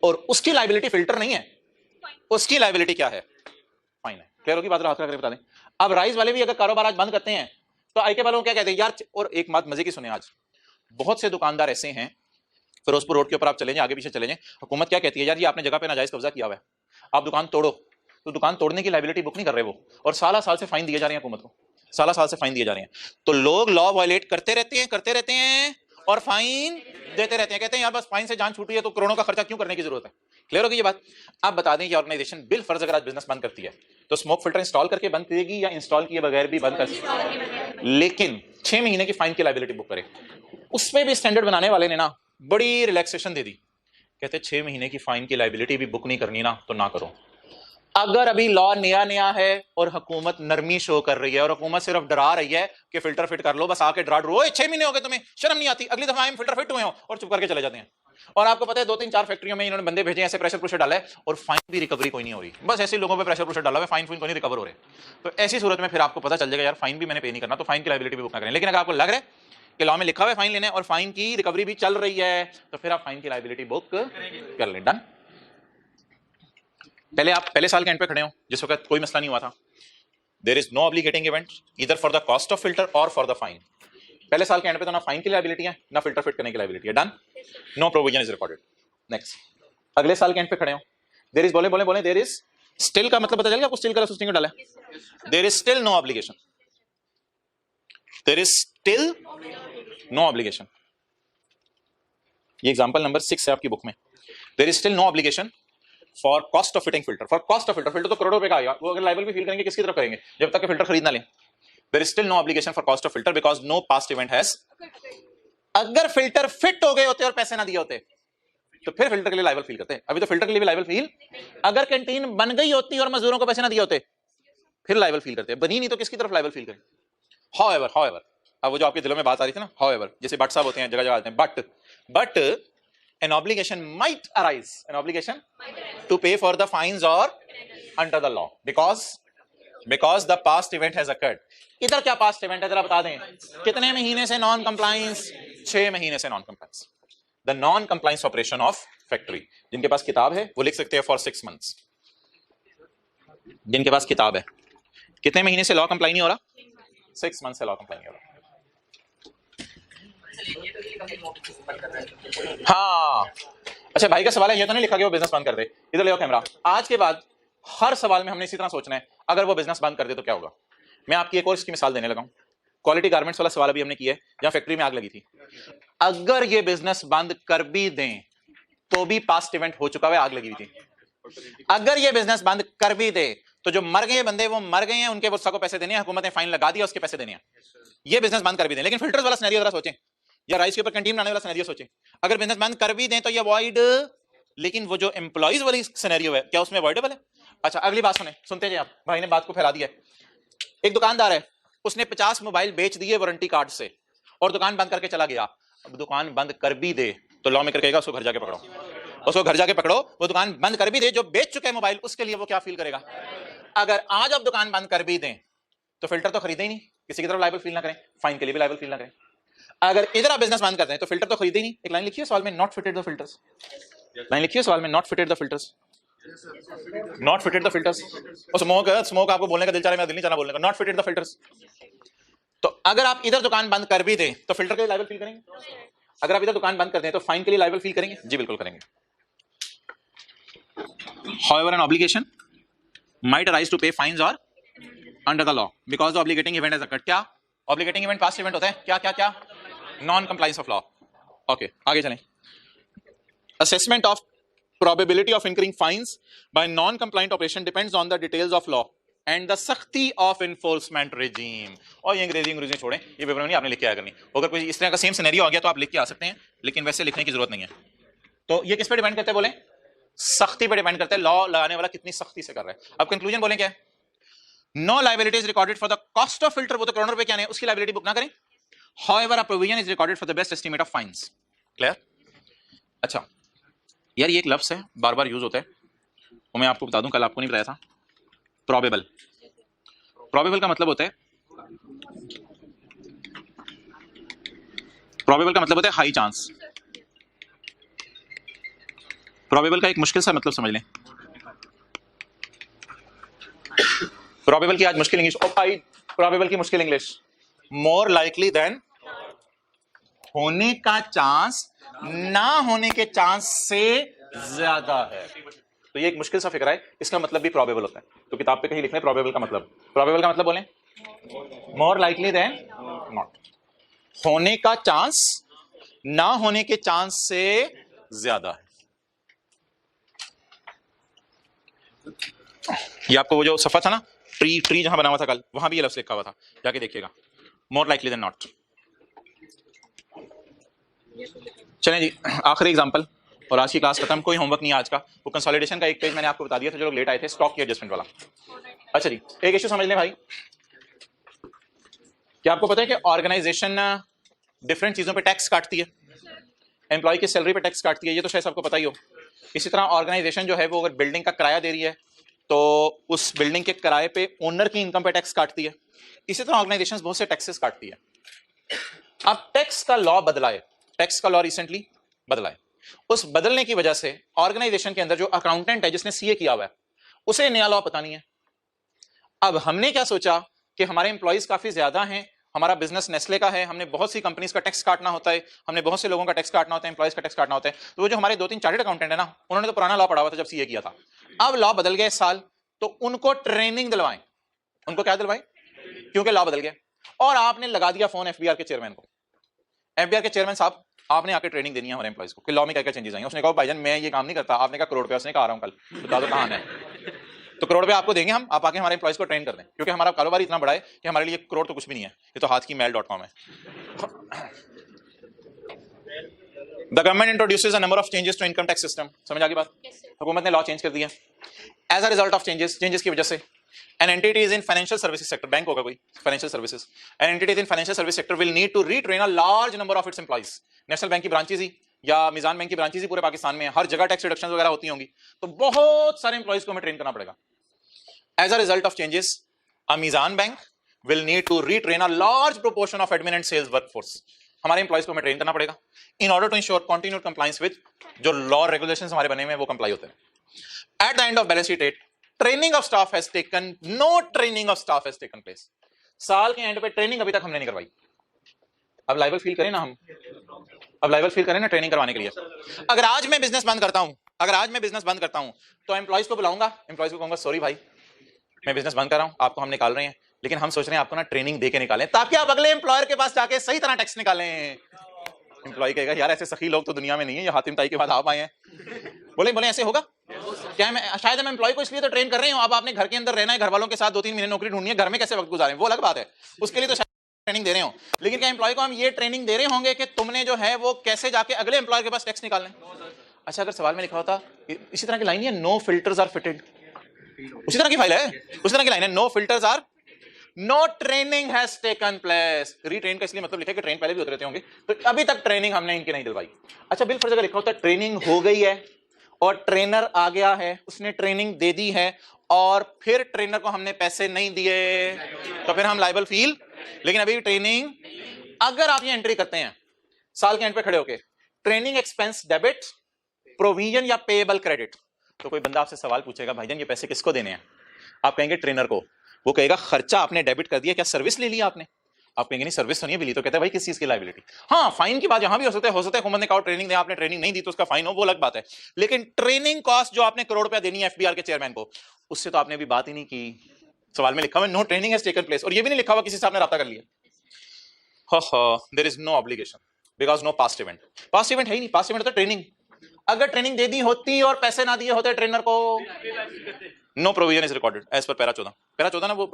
और उसकी लायबिलिटी फिल्टर नहीं है, उसकी लायबिलिटी क्या है? फाइन है। क्लियर होगी बात? हाथ करके बता दें। अब राइस वाले भी अगर कारोबार आज बंद करते हैं तो आईके वालों को क्या कहते हैं यार? और एक बात मजे की सुने, आज बहुत से दुकानदार ऐसे हैं, फिरोजपुर रोड के ऊपर आप चले जाएं, आगे पीछे चले जाएं, हुकूमत क्या कहती है यार ये आपने जगह पे नाजायज कब्जा किया हुआ है, आप दुकान तोड़ो। तो दुकान तोड़ने की लायबिलिटी बुक नहीं कर रहे वो, और साल से फाइन दिए जा रहे हैं हुकूमत को, साल से फाइन दिए जा रहे हैं। तो लोग लॉ वायलेट करते रहते हैं और फाइन देते रहते हैं। कहते हैं यार बस फाइन से जान छूटी है तो करोड़ों का खर्चा क्यों करने की जरूरत है? क्लियर होगी ये बात? आप बता दें कि ऑर्गेनाइजेशन बिल फर्ज अगर आज बिजनेस बंद करती है तो स्मोक फिल्टर इंस्टॉल करके बंद करेगी या इंस्टॉल किए बगैर भी बंद कर सकती, लेकिन 6 महीने की फाइन की लायबिलिटी बुक करे। उसमें भी स्टैंडर्ड बनाने वाले ने ना बड़ी रिलैक्सेशन दे दी, कहते 6 महीने की फाइन की लायबिलिटी भी बुक नहीं करनी ना तो ना करो। अगर अभी लॉ नया है और हुकूमत नरमी शो कर रही है और हुकूमत सिर्फ डरा रही है कि फिल्टर फिट कर लो, बस आके डरा रो 6 महीने हो गए तुम्हें शर्म नहीं आती, अगली दफा फिल्टर फिट हुए हो, और चुप करके चले जाते हैं। और आपको पता है 2-3-4 फैक्ट्रियों में इन्होंने बंदे भेजे ऐसे प्रेशर प्रेशर डाला है और फाइन भी रिकवरी कोई नहीं हो रही, बस ऐसे लोगों पे प्रेशर प्रेशर डाला है, फाइन कोई नहीं रिकवर हो रहे। तो ऐसी सूरत में फिर आपको पता चल जाएगा यार फाइन भी मैंने पे नहीं करना, तो फाइन की लायबिलिटी भी बुक ना करें। लेकिन अगर आपको लग रहा है कि लॉ में लिखा हुआ है फाइन लेना है और फाइन की रिकवरी भी चल रही है तो फिर आप फाइन की लायबिलिटी बुक कर लें। डन? पहले साल के एंड पे खड़े हो जिस वक्त कोई मसला नहीं हुआ था, there is no obligating event either for the cost of filter और फॉर द फाइन। पहले साल के एंड पे तो ना फाइन की लायबिलिटी है ना फिल्टर फिट करने की लायबिलिटी है। Done? No provision is recorded. Next, अगले साल के एंड पे खड़े हो, देयर इज बोले देयर इज स्टिल का मतलब पता चल गया आपको? स्टिल का लफ्ज़ डाला है, there is still no obligation, there is still no obligation. ये एग्जांपल नंबर 6 है आपकी बुक में। There is still no obligation for cost of fitting filter. For cost of filter तो करोड़ों रुपए का आएगा, वो अगर लायबल भी फील करेंगे किसकी तरफ करेंगे? जब तक कि फिल्टर खरीद ना लें। There is still no obligation for cost of filter because no past event has. अगर फिल्टर फिट हो गए होते और पैसे ना दिए होते तो फिर फिल्टर के लिए लायबल फील करते हैं। अभी तो फिल्टर के लिए भी लायबल फील, अगर कैंटीन बन गई होती और मजदूरों को पैसे ना दिए होते फिर लायबल फील करते हैं, बनी नहीं तो किसकी तरफ लायबल फील करें। हाउएवर, अब वो जो आपके दिलों में बात आ रही थी ना, हाउएवर, जैसे बट साहब होते हैं जगह जगह आते हैं, but an obligation might arise, an obligation to pay for the fines or under the law because the past event has occurred। इधर क्या पास्ट इवेंट है जरा बता दें, कितने महीने से नॉन कंप्लायंस, 6 महीने से non compliance. The non compliance operation of factory, जिनके पास किताब है वो लिख सकते हैं फॉर 6 मंथ्स, जिनके पास किताब है। कितने महीने से लॉ कंप्लाई नहीं हो रहा, 6 मंथ से लॉ कंप्लाई नहीं हो रहा। हाँ अच्छा, भाई का सवाल है ये तो नहीं लिखा कि वो बिजनेस बंद कर दे, इधर ले आओ कैमरा। आज के बाद हर सवाल में हमने इसी तरह सोचना है, अगर वो बिजनेस बंद कर दे तो क्या होगा। मैं आपकी एक और इसकी मिसाल देने लगा हूं, क्वालिटी गारमेंट्स वाला सवाल अभी हमने किया है जहां फैक्ट्री में आग लगी थी। अगर ये बिजनेस बंद कर भी दें तो भी पास्ट इवेंट हो चुका है, आग लगी हुई थी। अगर ये बिजनेस बंद कर भी दे तो जो मर गए बंदे वो मर गए हैं, उनके वो सबको पैसे देने हैं, हुकूमत ने फाइन लगा दिया, उसके पैसे देने हैं। ये बिजनेस बंद कर भी दें, लेकिन फिल्टर्स वाला सिनेरियो जरा सोचें, या राइस के ऊपर कैंटीन बनाने वाला सिनेरियो सोचें। अगर बिजनेस बंद कर भी दें तो ये अवॉइड, लेकिन वो जो एम्प्लॉइज वाली सिनेरियो है क्या उसमें अवॉइडेबल है। अच्छा अगली बात सुनते हैं आप, भाई ने बात को फैला दिया। एक दुकानदार है, उसने 50 मोबाइल बेच दिए वारंटी कार्ड से और दुकान बंद करके चला गया। अब दुकान बंद कर भी दे तो लॉ मेकर कहेगा उसको घर जाके पकड़ो, उसको घर जाके पकड़ो। वो दुकान बंद कर भी दे, जो बेच चुके हैं मोबाइल, उसके लिए वो क्या फील करेगा। अगर आज आप दुकान बंद कर भी दें तो फिल्टर तो खरीदे ही नहीं, किसी की तरफ लायबल फील ना करें, फाइन के लिए भी लायबल फील ना करें। अगर इधर आप बिजनेस बंद करते हैं तो फिल्टर तो खरीदे ही नहीं। एक लाइन लिखिए सवाल में, not fitted the filters, line लिखिए सवाल में, not fitted the filters, not fitted the filters. और स्मोक आपको बोलने का दिल चाह रहा है, मेरा दिल नहीं चाह रहा बोलने का, नॉट फिटेड द फिल्टर्स। तो अगर आप इधर दुकान बंद कर भी दें तो फिल्टर के लिए लायबल फील करेंगे। अगर आप इधर दुकान बंद कर दें तो फाइन के लिए लायबल फील करेंगे, जी बिल्कुल करेंगे। However, an obligation might arise to pay fines or under the law because the obligating event has occurred। क्या obligating event past event होता है, क्या क्या क्या, non compliance of law। Okay आगे चलें। Assessment of probability of incurring fines by non compliant operation depends on the details of law and the सख्ती of enforcement regime। और ये अंग्रेजी छोड़ें, ये विवरण नहीं आपने लिख के आया करनी। अगर कोई इस तरह का सेम सिनेरियो आ गया तो आप लिख के आ सकते हैं, लेकिन वैसे लिखने की जरूरत नहीं है। तो ये किस पे डिपेंड करते हैं, बोले सख्ती पे डिपेंड करते हैं, लॉ लगाने वाला कितनी सख्ती से कर रहा है। अब कंक्लूजन बोलें क्या है, no liability is recorded for the cost of filter, वो तो करोड़ों रुपए क्या नहीं, उसकी लायबिलिटी बुक ना करें। However a provision is recorded for the best estimate of fines. Clear. अच्छा यार ये एक लफ्ज है बार बार यूज होता है, वो मैं आपको बता दूं, कल आपको नहीं बताया था। प्रोबेबल, प्रोबेबल का मतलब होता है, प्रोबेबल का मतलब होता है हाई चांस। प्रोबेबल का एक मुश्किल सा मतलब समझ लें, प्रोबेबल की आज मुश्किल इंग्लिश, ओ भाई प्रोबेबल की मुश्किल इंग्लिश, मोर लाइकली देन, होने का चांस ना होने के चांस से ज्यादा है। तो ये एक मुश्किल सा फिक्र है, इसका मतलब भी प्रोबेबल होता है। तो किताब पे कहीं लिखना है प्रोबेबल का मतलब, प्रोबेबल का मतलब बोलें मोर लाइकली देन नॉट, होने का चांस ना होने के चांस से ज्यादा है। ये आपको वो जो सफा था ना, ट्री जहां बना हुआ था कल, वहां भी ये लफ्ज लिखा हुआ था, जाके देखिएगा, मोर लाइकली देन नॉट। चलें जी आखिरी एग्जांपल और आज की क्लास खत्म। कोई होमवर्क नहीं है आज का, वो कंसोलिडेशन का एक पेज मैंने आपको बता दिया था, जो लोग लेट आए थे, स्टॉक की एडजस्टमेंट वाला। अच्छा जी एक इश्यू समझ लें भाई, क्या आपको पता है कि ऑर्गेनाइजेशन डिफरेंट चीजों पे टैक्स काटती है, एम्प्लॉय की सैलरी पे टैक्स काटती है, ये तो शायद आपको पता ही हो। इसी तरह ऑर्गेनाइजेशन जो है वो अगर बिल्डिंग का किराया दे रही है तो उस बिल्डिंग के किराए पे ओनर की इनकम पे टैक्स काटती है। इसी तरह ऑर्गेनाइजेशन बहुत से टैक्सेस काटती है। अब टैक्स का लॉ बदला है, टैक्स का लॉ रिसेंटली बदला है, उस बदलने की वजह से ऑर्गेनाइजेशन के अंदर जो अकाउंटेंट है जिसने सीए किया हुआ है उसे नया लॉ पता नहीं है। अब हमने क्या सोचा कि हमारे एम्प्लॉइज काफी ज्यादा हैं, हमारा बिजनेस नेस्ले का है, हमने बहुत सी कंपनीज का टैक्स काटना होता है, हमने बहुत से लोगों का टैक्स काटना होता है, एम्प्लॉइज का टैक्स काटना होता है। तो वो जो हमारे 2-3 चार्टर्ड अकाउंटेंट है ना, उन्होंने तो पुराना लॉ पढ़ा हुआ था जब सीए किया था। अब लॉ बदल गया इस साल, तो उनको ट्रेनिंग दिलवाएं। उनको क्या दिलवाएं, क्योंकि लॉ बदल गया। और आपने लगा दिया फोन एफबीआर के चेयरमैन को, एफबीआर के चेयरमैन साहब आपने आके ट्रेनिंग देनी है हमारे एम्प्लॉइज को कि लॉ में क्या क्या चेंजेस आएंगे। उसने कहा भाईजान मैं ये काम नहीं करता। आपने कहा करोड़ रुपया, उसने कहा आ रहा हूं कल, बता दो कहां है। तो करोड़ रुपया आपको देंगे हम, आप आके हमारे एम्प्लॉइज को ट्रेन कर दें, क्योंकि हमारा कारोबार इतना बड़ा है कि हमारे लिए करोड़ तो कुछ भी नहीं है, ये तो हाथ की mail.com है। The government introduces a number of changes to income tax system. समझ आ गई बात? हुकूमत ने लॉ चेंज कर दिया। As a result of changes की वजह से an entity is in financial services sector, bank होगा कोई, financial services, an entity is in financial service sector will need to retrain a large number of its employees। National bank की ब्रांचेज ही या मिजान बैंक की ब्रांचेज ही पूरे पाकिस्तान में हर जगह टैक्स रिडक्शन वगैरह होती होंगी, तो बहुत सारे एम्प्लॉइज को हमें ट्रेन करना पड़ेगा। As a result of changes a Meezan bank will need to retrain a large proportion of admin and sales workforce। हमारे एम्प्लॉइज को हमें ट्रेन करना पड़ेगा in order to ensure continued compliance with जो लॉ रेगुलेशंस हमारे बने हुए हैं वो कंप्लाई होते हैं। At the end of balance sheet date training of staff has taken, no training of staff has taken place. साल के एंड पे ट्रेनिंग अभी तक हमने नहीं करवाई। अब लाइबल फील करें ना हम, अब लाइबल फील करें ना ट्रेनिंग करवाने के लिए। अगर आज मैं बिजनेस बंद करता हूं, तो एम्प्लॉइज को बुलाऊंगा, एम्प्लॉइज को कहूंगा सॉरी भाई मैं बिजनेस बंद कर रहा हूं, आपको हम निकाल रहे हैं, लेकिन हम सोच रहे हैं आपको ना ट्रेनिंग देके निकालें ताकि आप अगले एम्प्लॉयर के पास जाके सही तरह टैक्स निकालें। एम्प्लॉय कहेगा यार ऐसे सखी लोग तो दुनिया में नहीं है, ये हातिम ताई के बाद आप आए हैं। बोले ऐसे होगा क्या? मैं शायद हम एम्प्लॉय को इसलिए तो ट्रेन कर रहे हो, अब आपने घर के अंदर रहना है, घर वालों के साथ 2-3 महीने नौकरी ढूंढनी है, घर में कैसे वक्त गुजारें वो अलग बात है, उसके लिए तो ट्रेनिंग दे रहे हो। लेकिन क्या एम्प्लॉय को हम ये ट्रेनिंग दे रहे होंगे कि तुमने जो है वो कैसे जाके अगले एम्प्लॉयर के पास टैक्स निकालना है? अच्छा अगर सवाल में लिखा होता इसी तरह की लाइन है, नो फिल्टर्स आर फिटेड, उसी तरह की फाइल है, उसी तरह की लाइन है, no filters are, no training has taken place. Retrain का इसलिए मतलब लिखा है कि ट्रेन पहले भी होते रहते होंगे, तो अभी तक ट्रेनिंग हमने इनकी नहीं दिलवाई। अच्छा बिल फर्ज अगर लिखा होता है ट्रेनिंग हो गई है और ट्रेनर आ गया है, उसने ट्रेनिंग दे दी है और फिर ट्रेनर को हमने पैसे नहीं दिए, तो फिर हम लायबल फील। लेकिन अभी ट्रेनिंग, अगर आप ये एंट्री करते हैं साल के एंड पे खड़े होके ट्रेनिंग एक्सपेंस डेबिट, प्रोविजन या पेएबल क्रेडिट, तो कोई बंदा आपसे सवाल पूछेगा भाईजान ये पैसे किसको देने हैं? आप कहेंगे ट्रेनर को, वो कहेगा खर्चा आपने डेबिट कर दिया, क्या सर्विस ले लिया आपने? आप कहेंगे नहीं सर्विस तो नहीं मिली, तो कहते हैं भाई किस चीज की लायबिलिटी? हाँ फाइन की बात यहां भी हो सकता है हुकूमत ने कहा ट्रेनिंग दे, आपने ट्रेनिंग नहीं दी तो उसका फाइन हो, वो अलग बात है। लेकिन ट्रेनिंग कॉस्ट जो आपने करोड़ रुपया देनी है एफबीआर के चेयरमैन को, उससे तो आपने अभी बात ही नहीं की। सवाल में लिखा हुआ no training has taken place, और ये भी नहीं लिखा हुआ किसी से आपने राब्ता कर लिया। There is no obligation because no past event. Past event है ही नहीं, पास्ट इवेंट होता है ट्रेनिंग। अगर ट्रेनिंग दे दी होती और पैसे ना दिए होते ट्रेनर को, no provision is recorded as per para 14। Para 14 ना वो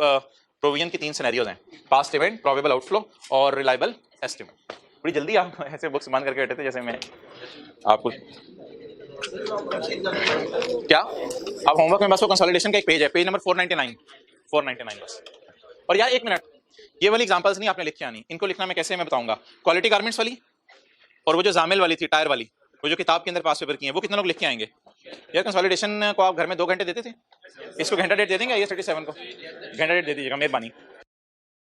प्रोविजन की 3 सिनेरियोज हैं, पास्ट इवेंट, प्रोबेबल आउटफ्लो और रिलायबल एस्टिमेट। बड़ी जल्दी आप ऐसे बुक्स बंद करके बैठे थे जैसे मैं आपको क्या, आप होमवर्क में बस वो कंसोलिडेशन का एक पेज है, पेज नंबर 499 बस। और यार एक मिनट, ये वाली एग्जांपल्स नहीं आपने लिखी आनी, इनको लिखना मैं कैसे मैं बताऊंगा। क्वालिटी गारमेंट्स वाली और वो जो जामिल वाली थी टायर वाली, वो जो किताब के अंदर पास पेपर की है, वो कितने लोग लिख के आएंगे? यार कंसोलिडेशन को आप घर में 2 घंटे देते थे, इसको घंटा डेट दे देंगे IAS 37 को, घंटा डेट दे दीजिएगा मेहरबानी।